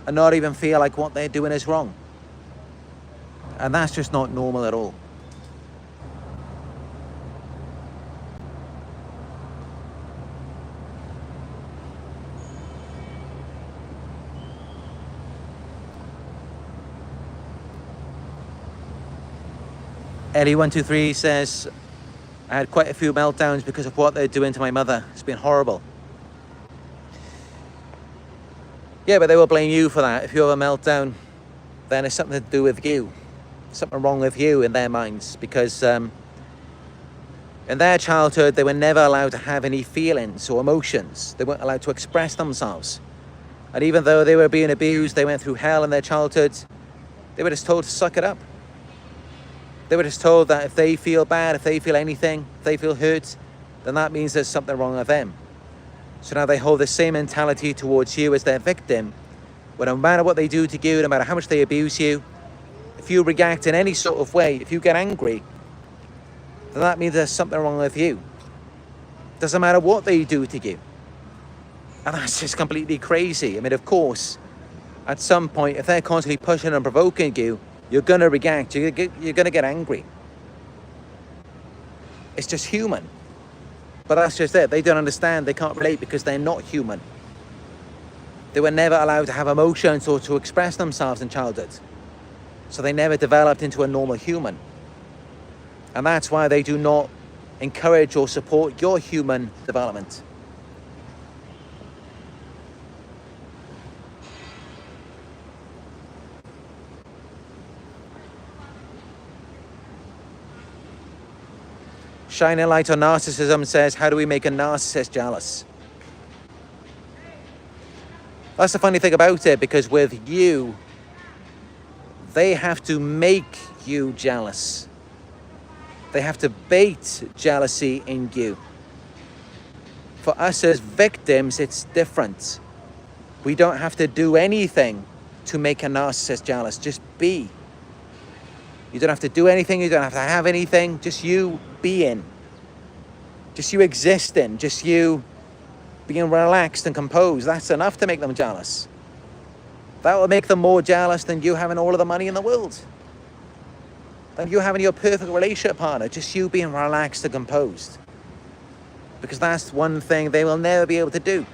And not even feel like what they're doing is wrong. And that's just not normal at all. Ellie123 says, I had quite a few meltdowns because of what they're doing to my mother. It's been horrible. Yeah, but they will blame you for that. If you have a meltdown, then it's something to do with you. Something wrong with you in their minds. Because in their childhood, they were never allowed to have any feelings or emotions. They weren't allowed to express themselves. And even though they were being abused, they went through hell in their childhood, they were just told to suck it up. They were just told that if they feel bad, if they feel anything, if they feel hurt, then that means there's something wrong with them. So now they hold the same mentality towards you as their victim, where no matter what they do to you, no matter how much they abuse you, if you react in any sort of way, if you get angry, then that means there's something wrong with you. Doesn't matter what they do to you. And that's just completely crazy. I mean, of course, at some point, if they're constantly pushing and provoking you, you're going to react, you're going to get angry. It's just human. But that's just it. They don't understand, they can't relate because they're not human. They were never allowed to have emotions or to express themselves in childhood. So they never developed into a normal human. And that's why they do not encourage or support your human development. Shining Light on Narcissism says, how do we make a narcissist jealous? That's the funny thing about it, because with you, they have to make you jealous. They have to bait jealousy in you. For us as victims, it's different. We don't have to do anything to make a narcissist jealous. Just be. You don't have to do anything. You don't have to have anything. Just you being. Just you existing. Just you being relaxed and composed. That's enough to make them jealous. That will make them more jealous than you having all of the money in the world. Than you having your perfect relationship partner. Just you being relaxed and composed. Because that's one thing they will never be able to do.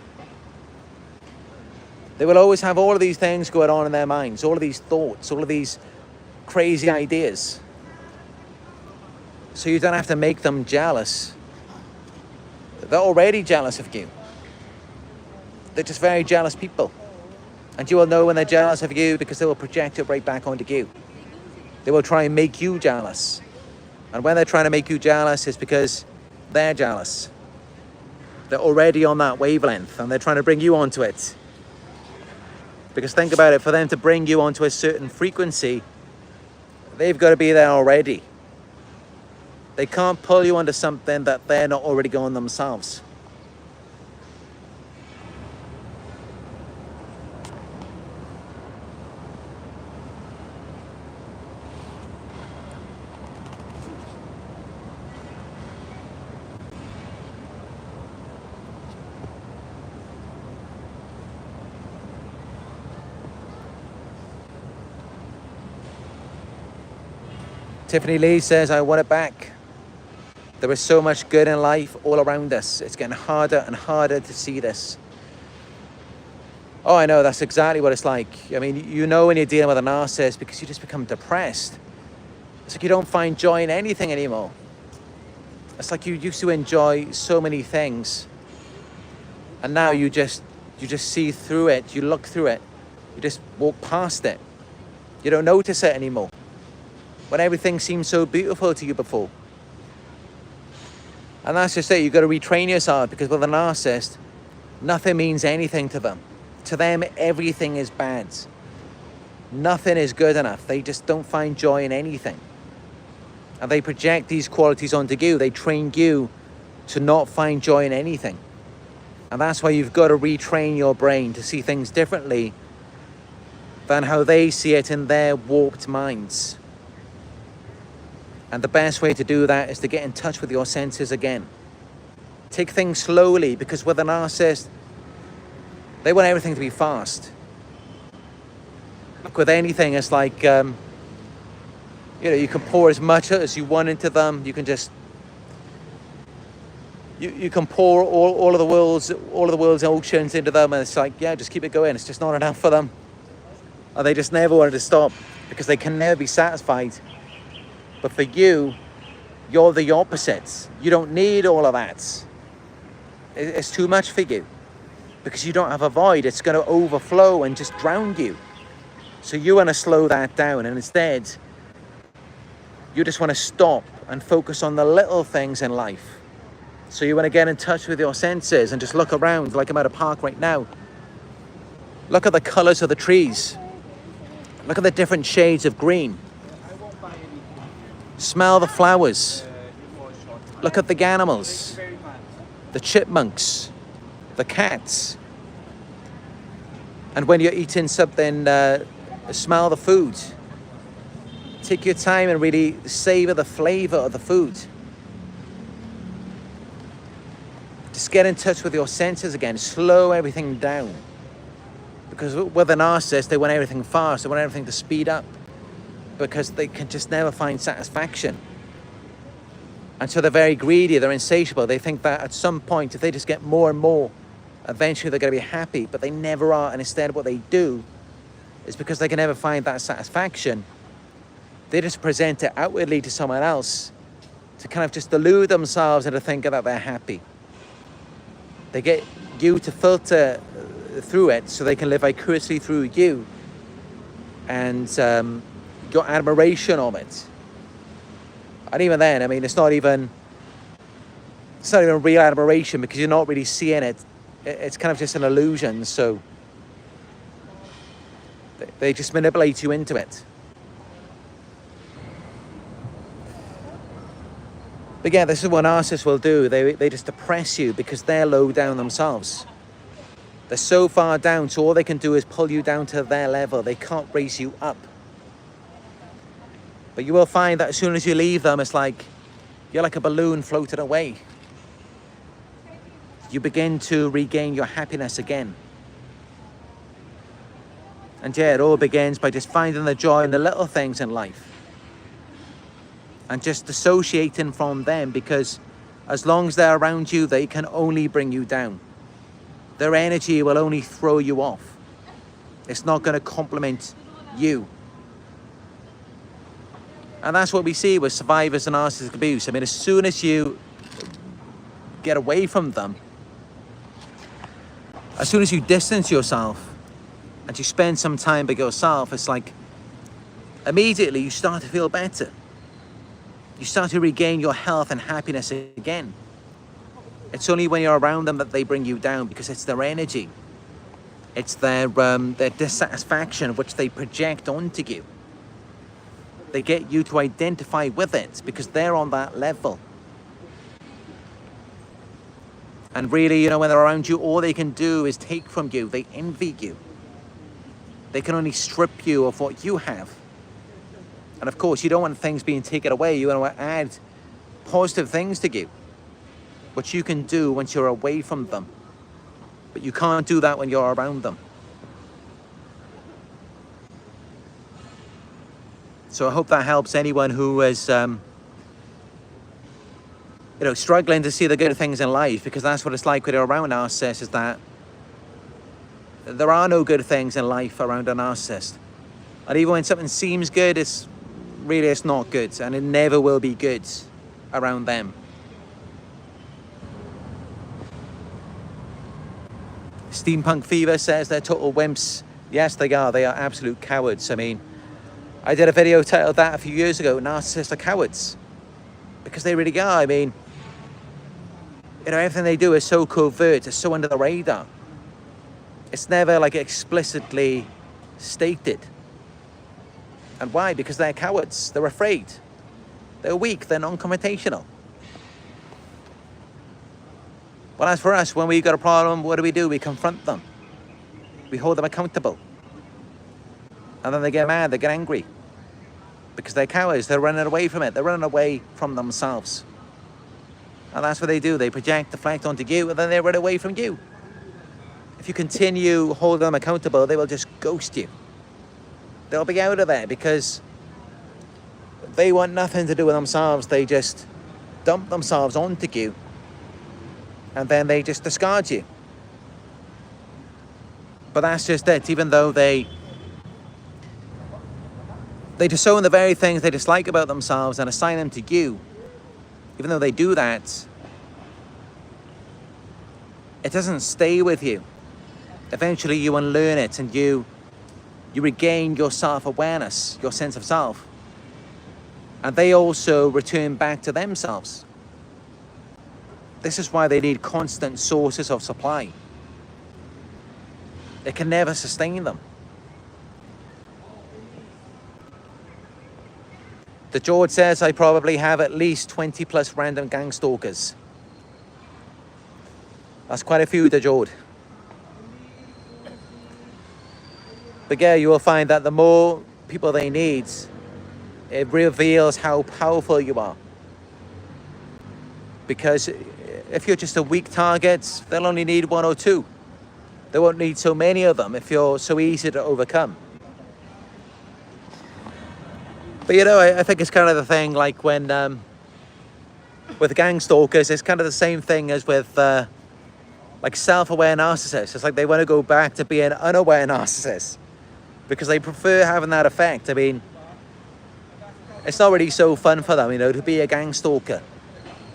They will always have all of these things going on in their minds. All of these thoughts. All of these crazy ideas. So you don't have to make them jealous. They're already jealous of you. They're just very jealous people. And you will know when they're jealous of you because they will project it right back onto you. They will try and make you jealous. And when they're trying to make you jealous, it's because they're jealous. They're already on that wavelength and they're trying to bring you onto it. Because think about it, for them to bring you onto a certain frequency, they've got to be there already. They can't pull you onto something that they're not already going themselves. Tiffany Lee says, I want it back. There is so much good in life all around us. It's getting harder and harder to see this. Oh, I know, that's exactly what it's like. I mean, you know when you're dealing with a narcissist because you just become depressed. It's like you don't find joy in anything anymore. It's like you used to enjoy so many things. And now you just see through it, you look through it, you just walk past it. You don't notice it anymore. When everything seemed so beautiful to you before. And that's just it, you've got to retrain yourself, because with a narcissist, nothing means anything to them. To them, everything is bad. Nothing is good enough. They just don't find joy in anything. And they project these qualities onto you. They train you to not find joy in anything. And that's why you've got to retrain your brain to see things differently than how they see it in their warped minds. And the best way to do that is to get in touch with your senses again. Take things slowly, because with a narcissist, they want everything to be fast. With anything, it's like, you can pour as much as you want into them. You can just, you can pour all of the world's oceans into them, and it's like, yeah, just keep it going. It's just not enough for them. Or they just never wanted to stop, because they can never be satisfied. But for you, you're the opposite. You don't need all of that. It's too much for you, because you don't have a void. It's going to overflow and just drown you. So you want to slow that down, and instead, you just want to stop and focus on the little things in life. So you want to get in touch with your senses and just look around, like I'm at a park right now. Look at the colors of the trees. Look at the different shades of green. Smell the flowers. Look at the animals. The chipmunks. The cats. And when you're eating something, smell the food. Take your time and really savor the flavor of the food. Just get in touch with your senses again. Slow everything down. Because with a narcissist, they want everything fast. They want everything to speed up, because they can just never find satisfaction. And so they're very greedy, they're insatiable. They think that at some point, if they just get more and more, eventually they're going to be happy, but they never are. And instead what they do is, because they can never find that satisfaction, they just present it outwardly to someone else to kind of just delude themselves into thinking that they're happy. They get you to filter through it so they can live vicariously through you. And your admiration of it. And even then, I mean, it's not even real admiration, because you're not really seeing it. It's kind of just an illusion. So they just manipulate you into it. But yeah, this is what narcissists will do. They just depress you, because they're low down themselves. They're so far down, so all they can do is pull you down to their level. They can't raise you up. But you will find that as soon as you leave them, it's like you're like a balloon floating away. You begin to regain your happiness again. And yeah, it all begins by just finding the joy in the little things in life. And just dissociating from them, because as long as they're around you, they can only bring you down. Their energy will only throw you off. It's not going to complement you. And that's what we see with survivors of narcissistic abuse. I mean, as soon as you get away from them, as soon as you distance yourself and you spend some time by yourself, it's like immediately you start to feel better. You start to regain your health and happiness again. It's only when you're around them that they bring you down, because it's their energy. It's their dissatisfaction which they project onto you. They get you to identify with it because they're on that level. And really, you know, when they're around you, all they can do is take from you. They envy you. They can only strip you of what you have. And of course, you don't want things being taken away. You want to add positive things to you, which you can do once you're away from them. But you can't do that when you're around them. So I hope that helps anyone who is, struggling to see the good things in life, because that's what it's like when you're around narcissists, is that there are no good things in life around a narcissist. And even when something seems good, it's not good, and it never will be good around them. Steampunk Fever says they're total wimps. Yes, they are. They are absolute cowards. I mean, I did a video titled that a few years ago, Narcissists are Cowards. Because they really are. I mean, everything they do is so covert, it's so under the radar. It's never like explicitly stated. And why? Because they're cowards. They're afraid. They're weak. They're non-confrontational. Well, as for us, when we got a problem, what do? We confront them. We hold them accountable. And then they get mad, they get angry. Because they're cowards, they're running away from it. They're running away from themselves. And that's what they do. They project, deflect onto you, and then they run away from you. If you continue holding them accountable, they will just ghost you. They'll be out of there because they want nothing to do with themselves. They just dump themselves onto you, and then they just discard you. But that's just it. Even though they disown the very things they dislike about themselves and assign them to you, even though they do that, it doesn't stay with you. Eventually you unlearn it, and you regain your self-awareness, your sense of self. And they also return back to themselves. This is why they need constant sources of supply. It can never sustain them. The George says, I probably have at least 20 plus random gang stalkers. That's quite a few, the George. But yeah, you will find that the more people they need, it reveals how powerful you are. Because if you're just a weak target, they'll only need one or two. They won't need so many of them if you're so easy to overcome. But I think it's kind of the thing, like when, with gang stalkers, it's kind of the same thing as with, like self-aware narcissists. It's like they want to go back to being unaware narcissists because they prefer having that effect. I mean, it's not really so fun for them, to be a gang stalker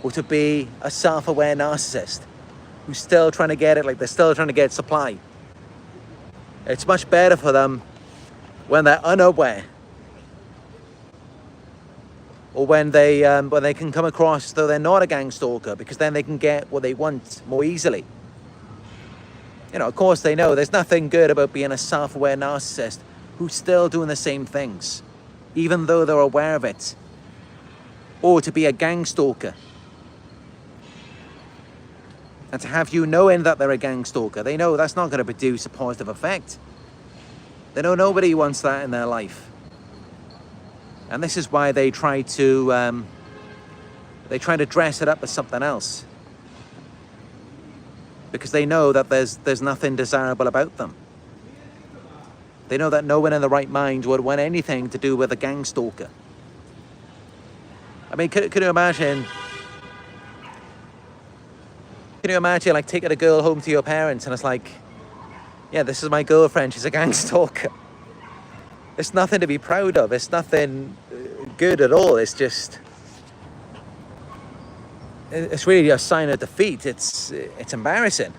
or to be a self-aware narcissist who's still trying to get it, like they're still trying to get supply. It's much better for them when they're unaware, or when they can come across though they're not a gang stalker, because then they can get what they want more easily. Of course they know there's nothing good about being a self-aware narcissist who's still doing the same things, even though they're aware of it. Or to be a gang stalker. And to have you knowing that they're a gang stalker, they know that's not going to produce a positive effect. They know nobody wants that in their life. And this is why they try to dress it up as something else. Because they know that there's nothing desirable about them. They know that no one in the right mind would want anything to do with a gang stalker. I mean, could you imagine? Can you imagine like taking a girl home to your parents and it's like, yeah, this is my girlfriend, she's a gang stalker. It's nothing to be proud of. It's nothing good at all. It's really a sign of defeat. It's embarrassing.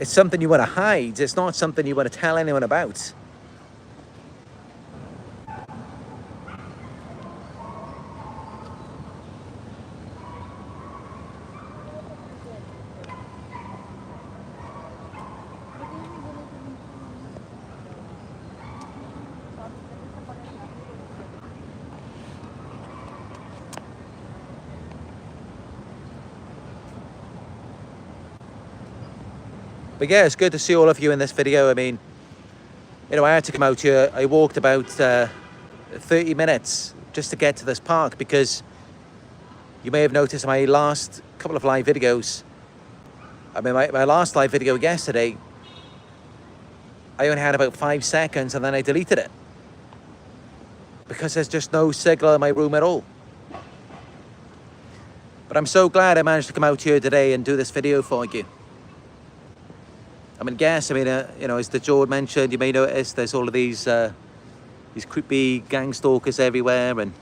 It's something you want to hide. It's not something you want to tell anyone about. But yeah, it's good to see all of you in this video. I mean, you know, I had to come out here. I walked about 30 minutes just to get to this park, because you may have noticed my last couple of live videos. I mean, my last live video yesterday, I only had about 5 seconds and then I deleted it, because there's just no signal in my room at all. But I'm so glad I managed to come out here today and do this video for you. I mean, yes, I mean, you know, as the George mentioned, you may notice there's all of these creepy gang stalkers everywhere, and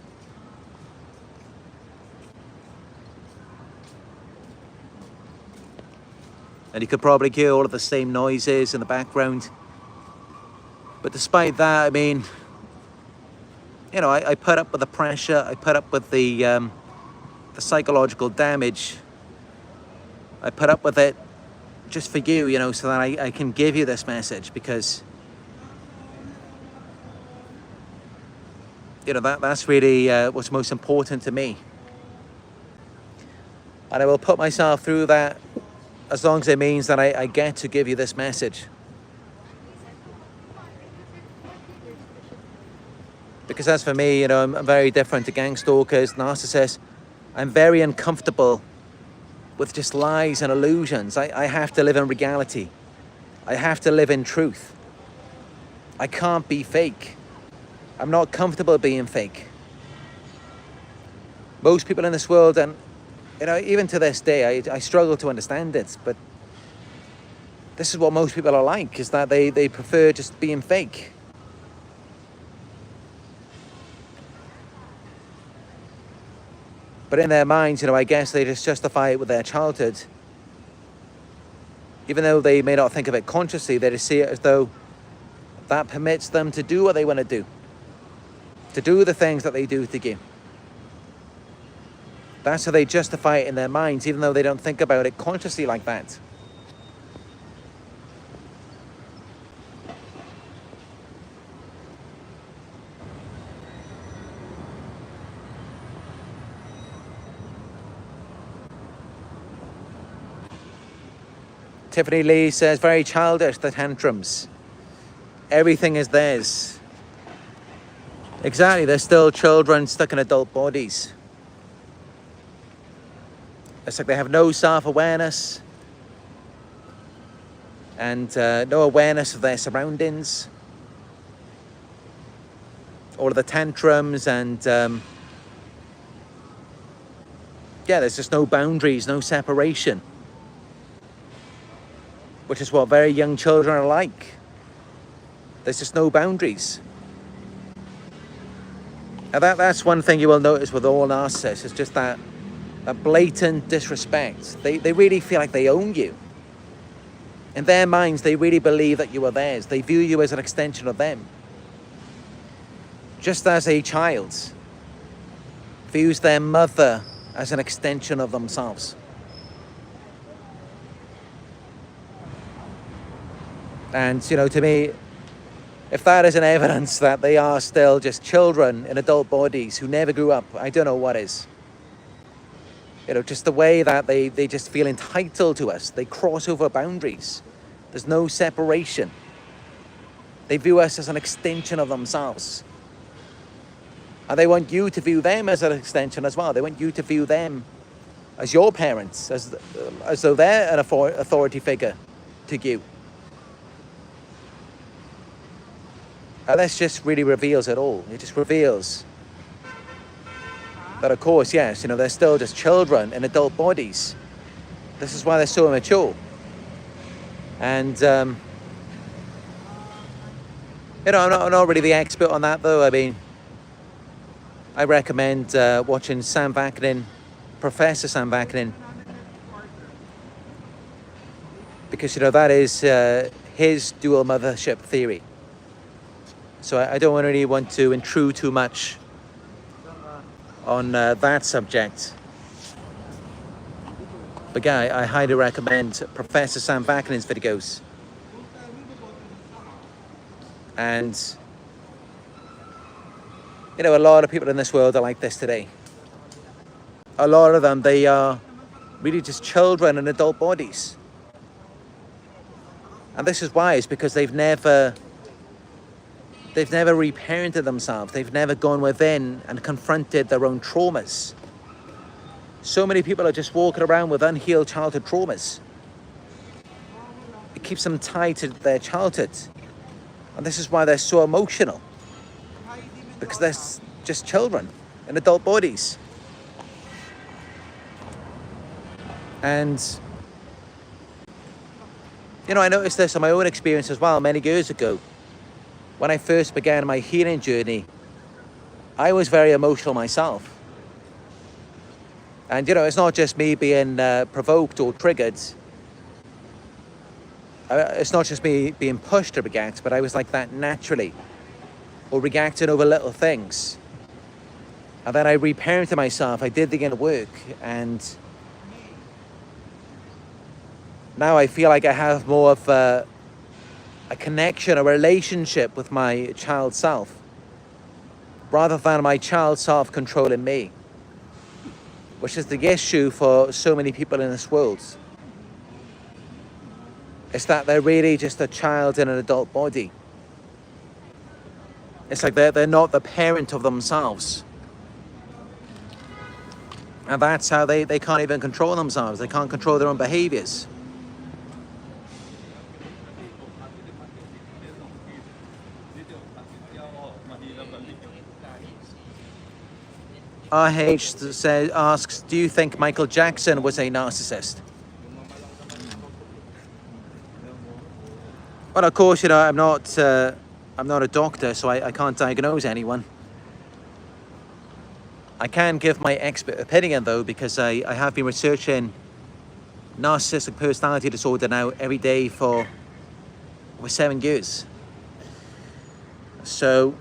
you could probably hear all of the same noises in the background. But despite that, I mean, you know, I put up with the pressure, I put up with the psychological damage. I put up with it just for you, you know, so that I can give you this message, because, you know, that's really what's most important to me. And I will put myself through that as long as it means that I get to give you this message. Because as for me, you know, I'm very different to gang stalkers, narcissists. I'm very uncomfortable with just lies and illusions. I have to live in reality. I have to live in truth. I can't be fake. I'm not comfortable being fake. Most people in this world, and you know, even to this day, I struggle to understand it, but this is what most people are like, is that they prefer just being fake. But in their minds, you know, I guess they just justify it with their childhood. Even though they may not think of it consciously, they just see it as though that permits them to do what they want to do the things that they do to you. That's how they justify it in their minds, even though they don't think about it consciously like that. Tiffany Lee says, very childish, the tantrums. Everything is theirs. Exactly, they're still children stuck in adult bodies. It's like they have no self-awareness and no awareness of their surroundings. All of the tantrums and yeah, there's just no boundaries, no separation. Which is what very young children are like. There's just no boundaries. Now that's one thing you will notice with all narcissists, is just that blatant disrespect. They really feel like they own you. In their minds, they really believe that you are theirs. They view you as an extension of them. Just as a child views their mother as an extension of themselves. And, you know, to me, if that isn't evidence that they are still just children in adult bodies who never grew up, I don't know what is. You know, just the way that they just feel entitled to us. They cross over boundaries. There's no separation. They view us as an extension of themselves. And they want you to view them as an extension as well. They want you to view them as your parents, as though they're an authority figure to you. And this just really reveals it all. It just reveals that, of course, yes, you know, they're still just children in adult bodies. This is why they're so immature. And, you know, I'm not really the expert on that, though. I mean, I recommend watching Sam Vaknin, Professor Sam Vaknin, because, you know, that is his dual mothership theory. So I don't really want to intrude too much on that subject. But yeah, I highly recommend Professor Sam Vaknin's videos. And, you know, a lot of people in this world are like this today. A lot of them, they are really just children in adult bodies. And this is why, it's because they've never reparented themselves. They've never gone within and confronted their own traumas. So many people are just walking around with unhealed childhood traumas. It keeps them tied to their childhood. And this is why they're so emotional. Because they're just children in adult bodies. And, you know, I noticed this in my own experience as well many years ago. When I first began my healing journey, I was very emotional myself. And, you know, it's not just me being provoked or triggered. It's not just me being pushed to react, but I was like that naturally. Or reacting over little things. And then I reparented myself. I did the inner work. And now I feel like I have more of a connection, a relationship with my child self. Rather than my child self controlling me. Which is the issue for so many people in this world. It's that they're really just a child in an adult body. It's like they're not the parent of themselves. And that's how they can't even control themselves. They can't control their own behaviors. RH asks, do you think Michael Jackson was a narcissist? Well, of course, you know, I'm not a doctor, so I can't diagnose anyone. I can give my expert opinion, though, because I have been researching narcissistic personality disorder now every day for over 7 years. So,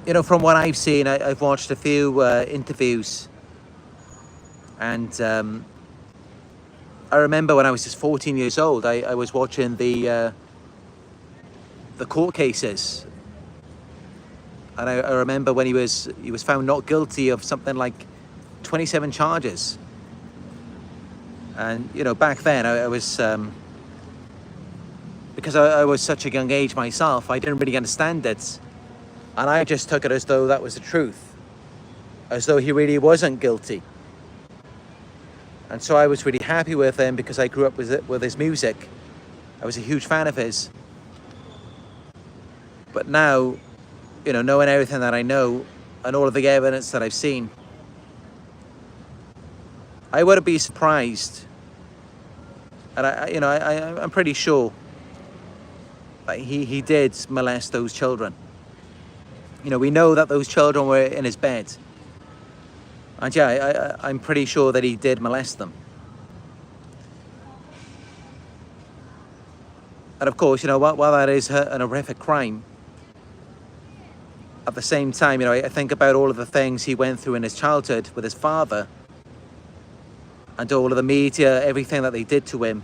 you know, from what I've seen, I've watched a few interviews, and I remember when I was just 14 years old, I was watching the court cases, and I remember when he was found not guilty of something like 27 charges. And you know, back then I was because I was such a young age myself, I didn't really understand it, and I just took it as though that was the truth, as though he really wasn't guilty. And so I was really happy with him because I grew up with his music. I was a huge fan of his. But now, you know, knowing everything that I know and all of the evidence that I've seen, I wouldn't be surprised. And I'm pretty sure that he did molest those children. You know, we know that those children were in his bed. And yeah, I'm pretty sure that he did molest them. And of course, you know, while that is an horrific crime, at the same time, you know, I think about all of the things he went through in his childhood with his father, and all of the media, everything that they did to him.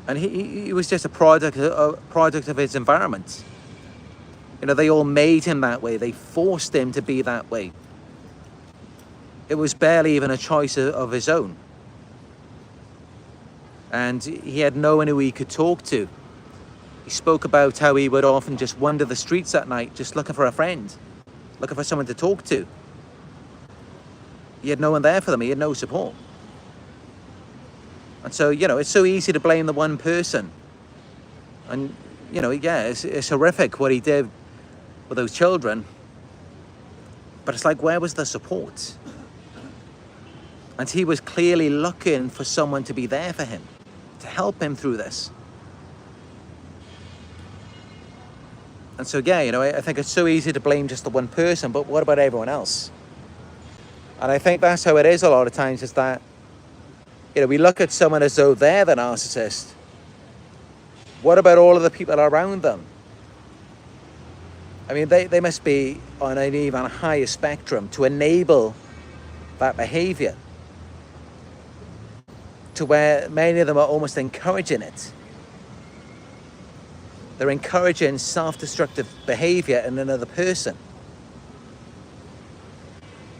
And he was just a product of his environment. You know, they all made him that way. They forced him to be that way. It was barely even a choice of his own. And he had no one who he could talk to. He spoke about how he would often just wander the streets at night, just looking for a friend, looking for someone to talk to. He had no one there for them. He had no support. And so, you know, it's so easy to blame the one person. And, you know, yeah, it's horrific what he did with those children. But it's like, where was the support? And he was clearly looking for someone to be there for him, to help him through this. And so, yeah, you know, I think it's so easy to blame just the one person, but what about everyone else? And I think that's how it is a lot of times, is that, you know, we look at someone as though they're the narcissist. What about all of the people around them? I mean, they must be on an even higher spectrum to enable that behavior, to where many of them are almost encouraging it. They're encouraging self-destructive behavior in another person.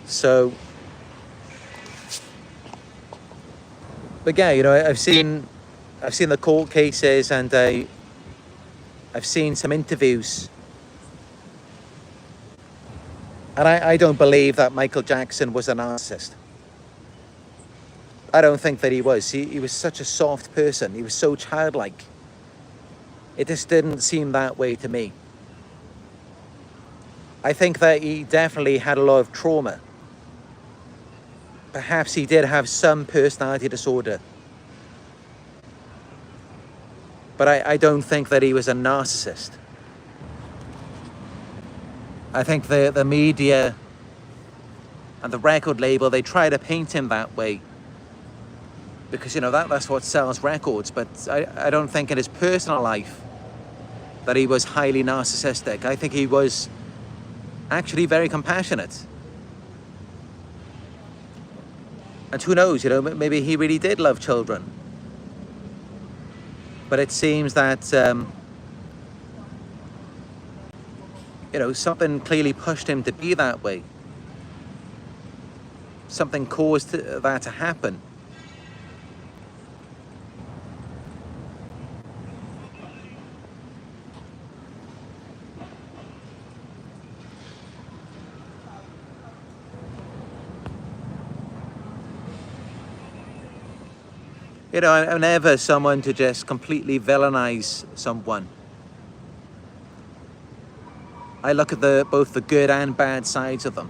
So, But yeah, I've seen the court cases, and I've seen some interviews, and I don't believe that Michael Jackson was a narcissist. I don't think that he was. He was such a soft person. He was so childlike. It just didn't seem that way to me. I think that he definitely had a lot of trauma. Perhaps he did have some personality disorder. But I don't think that he was a narcissist. I think the media and the record label, they try to paint him that way. Because, that's what sells records. But I don't think in his personal life that he was highly narcissistic. I think he was actually very compassionate. And who knows, maybe he really did love children. But it seems that, something clearly pushed him to be that way. Something caused that to happen. I'm never someone to just completely villainize someone. I look at both the good and bad sides of them.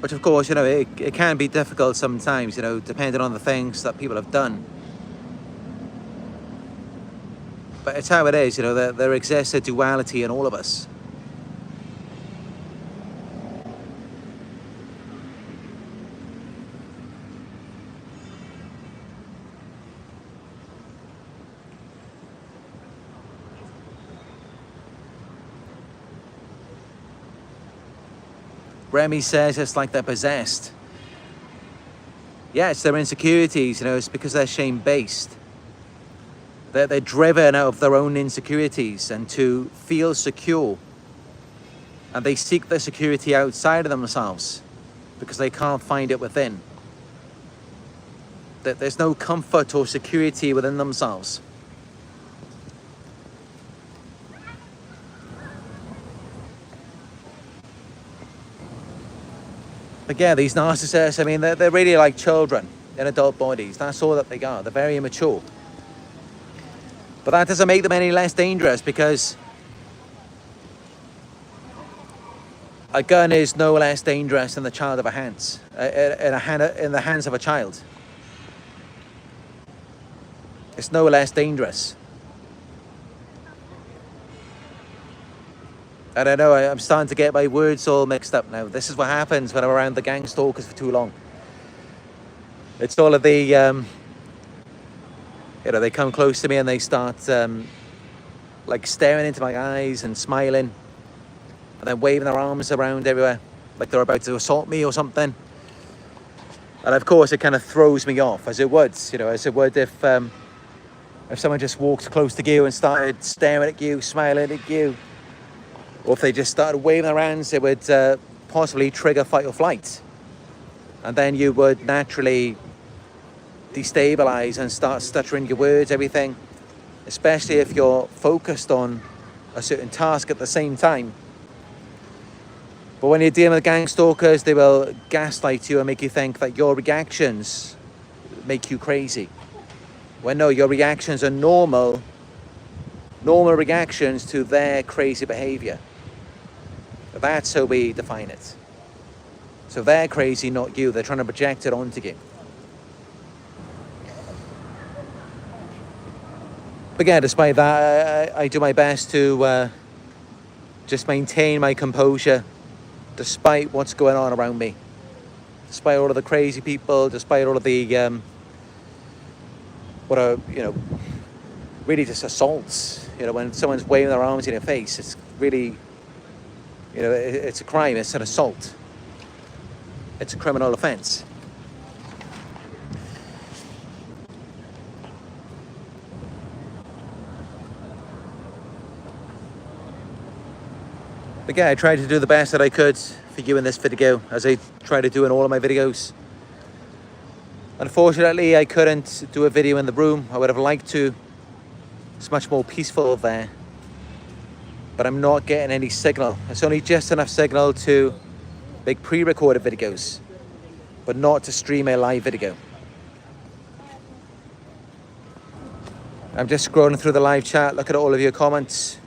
Which, of course, it can be difficult sometimes, depending on the things that people have done. But it's how it is, there exists a duality in all of us. Remy says it's like they're possessed. Yeah, it's their insecurities, it's because they're shame-based. They're driven out of their own insecurities and to feel secure. And they seek their security outside of themselves because they can't find it within. There's no comfort or security within themselves. But yeah, these narcissists, they're really like children in adult bodies. That's all that they are. They're very immature. But that doesn't make them any less dangerous, because a gun is no less dangerous than the child of a hands, in the hands of a child. It's no less dangerous. And I know I'm starting to get my words all mixed up now. This is what happens when I'm around the gang stalkers for too long. It's all of the, they come close to me and they start like staring into my eyes and smiling, and then waving their arms around everywhere like they're about to assault me or something. And of course it kind of throws me off, as it would, if someone just walked close to you and started staring at you, smiling at you. Or if they just started waving their hands, it would possibly trigger fight or flight. And then you would naturally destabilize and start stuttering your words, everything. Especially if you're focused on a certain task at the same time. But when you're dealing with gang stalkers, they will gaslight you and make you think that your reactions make you crazy. When no, your reactions are normal reactions to their crazy behavior. That's how we define it. So they're crazy, not you. They're trying to project it onto you. But yeah, despite that, I do my best to just maintain my composure despite what's going on around me. Despite all of the crazy people, despite all of the, what are, really just assaults. When someone's waving their arms in your face, it's really, it's a crime, it's an assault. It's a criminal offense. But yeah, I tried to do the best that I could for you in this video, as I try to do in all of my videos. Unfortunately, I couldn't do a video in the room. I would have liked to. It's much more peaceful there. But I'm not getting any signal. It's only just enough signal to make pre-recorded videos, but not to stream a live video. I'm just scrolling through the live chat, look at all of your comments.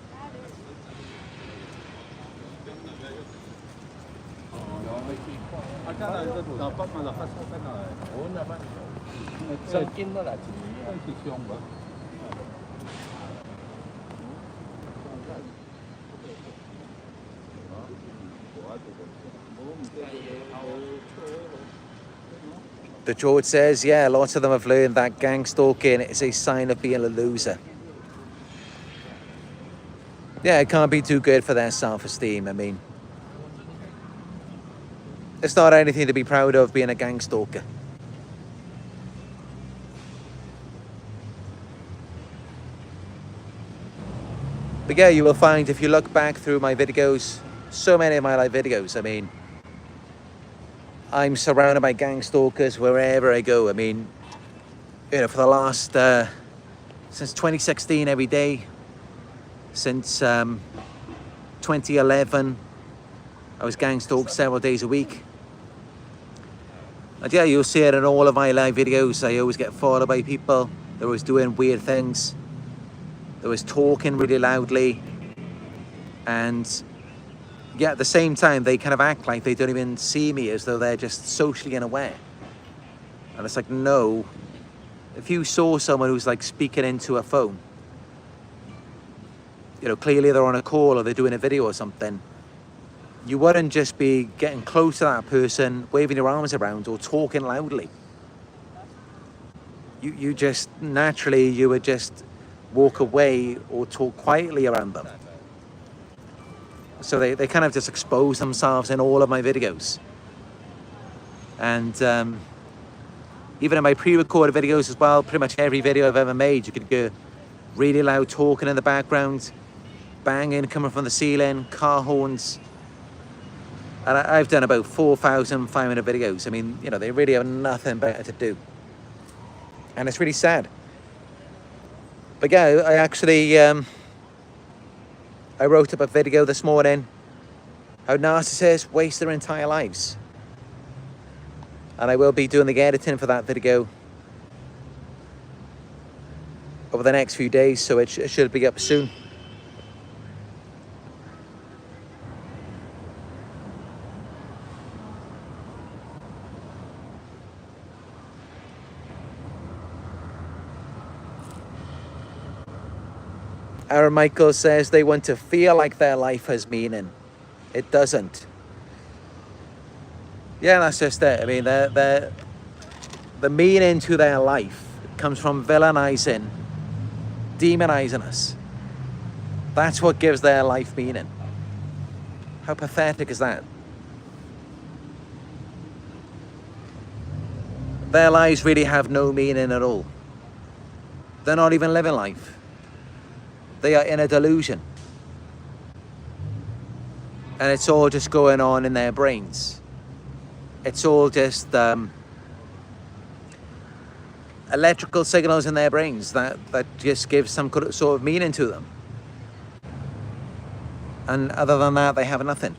The George says, yeah, lots of them have learned that gang stalking is a sign of being a loser. Yeah, it can't be too good for their self-esteem. I mean, it's not anything to be proud of being a gang stalker. But yeah, you will find if you look back through my videos, so many of my live videos, I mean, I'm surrounded by gang stalkers wherever I go. I mean, you know, for the last, since 2016 every day, since 2011, I was gang stalked several days a week. And yeah, you'll see it in all of my live videos. I always get followed by people that was doing weird things. That was talking really loudly. And yeah, at the same time, they kind of act like they don't even see me, as though they're just socially unaware. And it's like, no. If you saw someone who's like speaking into a phone, you know, clearly they're on a call or they're doing a video or something, you wouldn't just be getting close to that person, waving your arms around or talking loudly. You just, naturally, you would just walk away or talk quietly around them. So they kind of just expose themselves in all of my videos. And even in my pre-recorded videos as well, pretty much every video I've ever made, you could hear really loud talking in the background, banging coming from the ceiling, car horns. And I've done about 4,500 videos. I mean, you know, they really have nothing better to do. And it's really sad. But yeah, I actually, I wrote up a video this morning, how narcissists waste their entire lives. And I will be doing the editing for that video over the next few days, so it should be up soon. Aaron Michael says they want to feel like their life has meaning. It doesn't. Yeah, that's just it. I mean, the meaning to their life comes from villainizing, demonizing us. That's what gives their life meaning. How pathetic is that? Their lives really have no meaning at all. They're not even living life. They are in a delusion. And it's all just going on in their brains. It's all just electrical signals in their brains that just give some sort of meaning to them. And other than that, they have nothing.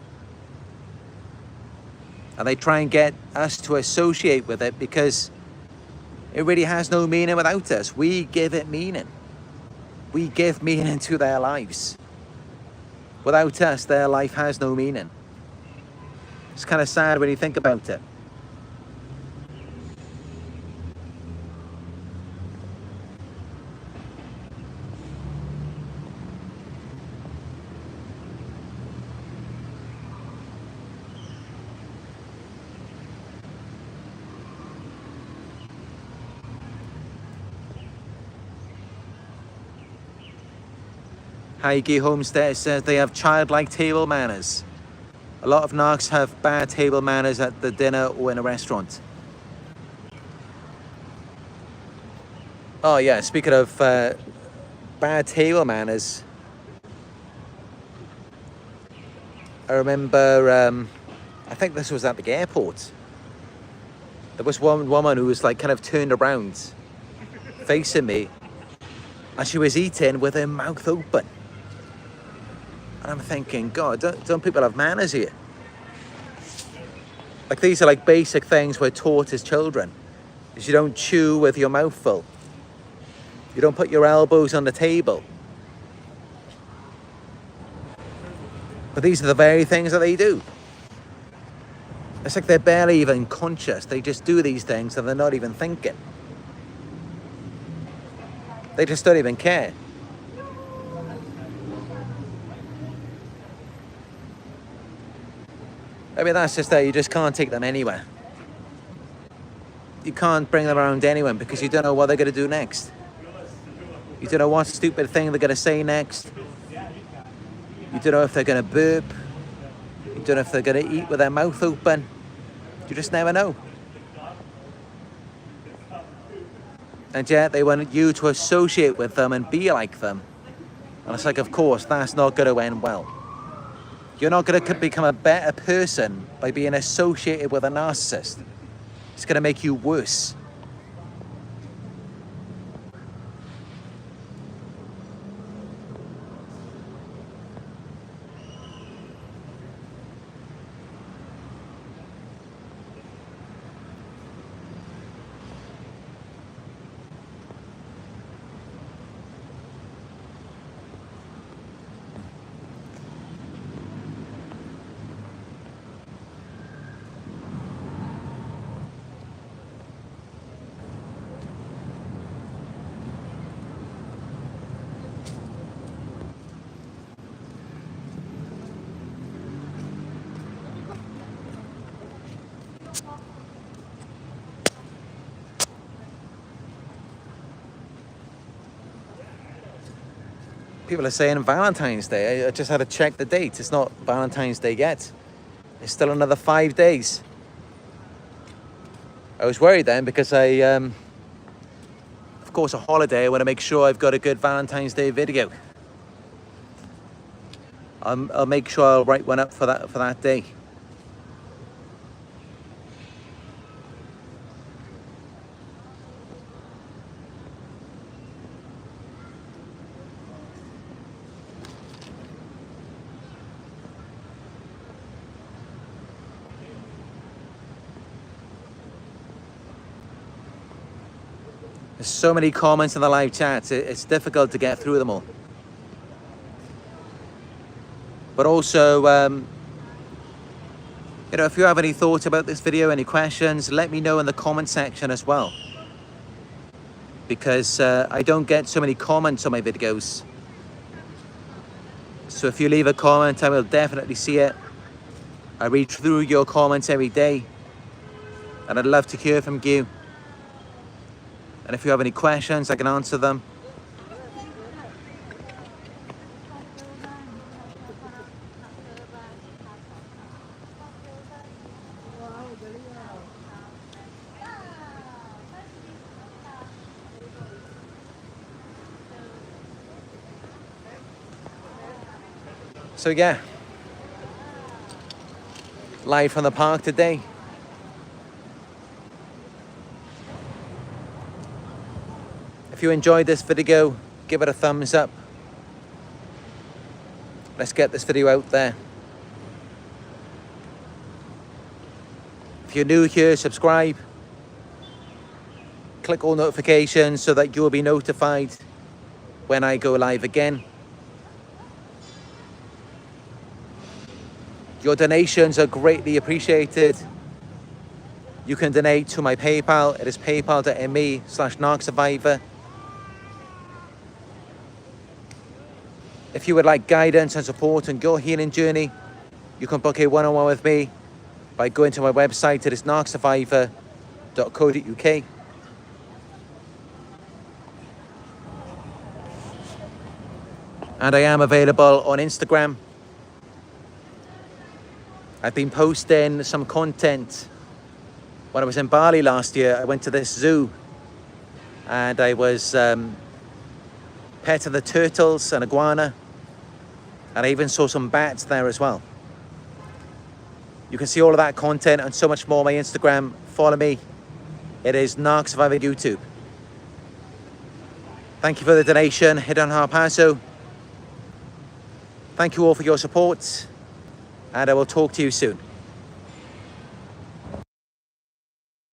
And they try and get us to associate with it because it really has no meaning without us. We give it meaning. We give meaning to their lives. Without us, their life has no meaning. It's kind of sad when you think about it. Heike Homestead says they have childlike table manners. A lot of narcs have bad table manners at the dinner or in a restaurant. Oh yeah, speaking of bad table manners, I remember, I think this was at the airport. There was one woman who was like kind of turned around, facing me, and she was eating with her mouth open. And I'm thinking, God, don't people have manners here? Like, these are like basic things we're taught as children. Is you don't chew with your mouth full. You don't put your elbows on the table. But these are the very things that they do. It's like they're barely even conscious. They just do these things and they're not even thinking. They just don't even care. I mean, that's just that you just can't take them anywhere. You can't bring them around anyone because you don't know what they're going to do next. You don't know what stupid thing they're going to say next. You don't know if they're going to burp. You don't know if they're going to eat with their mouth open. You just never know. And yet they want you to associate with them and be like them. And it's like, of course, that's not going to end well. You're not going to become a better person by being associated with a narcissist. It's going to make you worse. People are saying Valentine's Day. I just had to check the date. It's not Valentine's Day yet. It's still another 5 days. I was worried then because of course, a holiday. I want to make sure I've got a good Valentine's Day video. I'll make sure I'll write one up for that day. There's so many comments in the live chats, it's difficult to get through them all. But also, if you have any thoughts about this video, any questions, let me know in the comment section as well. Because I don't get so many comments on my videos. So if you leave a comment, I will definitely see it. I read through your comments every day. And I'd love to hear from you. And if you have any questions, I can answer them. So yeah, live from the park today. If you enjoyed this video, give it a thumbs up. Let's get this video out there. If you're new here, subscribe. Click all notifications so that you'll be notified when I go live again. Your donations are greatly appreciated. You can donate to my PayPal. It is paypal.me/Narc Survivor. If you would like guidance and support on your healing journey, you can book a one-on-one with me by going to my website. It is narcsurvivor.co.uk. And I am available on Instagram. I've been posting some content. When I was in Bali last year, I went to this zoo and I was petting the turtles and iguana, and I even saw some bats there as well. You can see all of that content and so much more on my Instagram. Follow me It is Narc Survivor YouTube. Thank you for the donation, Hidden Harpazo. Thank you all for your support, and I will talk to you soon.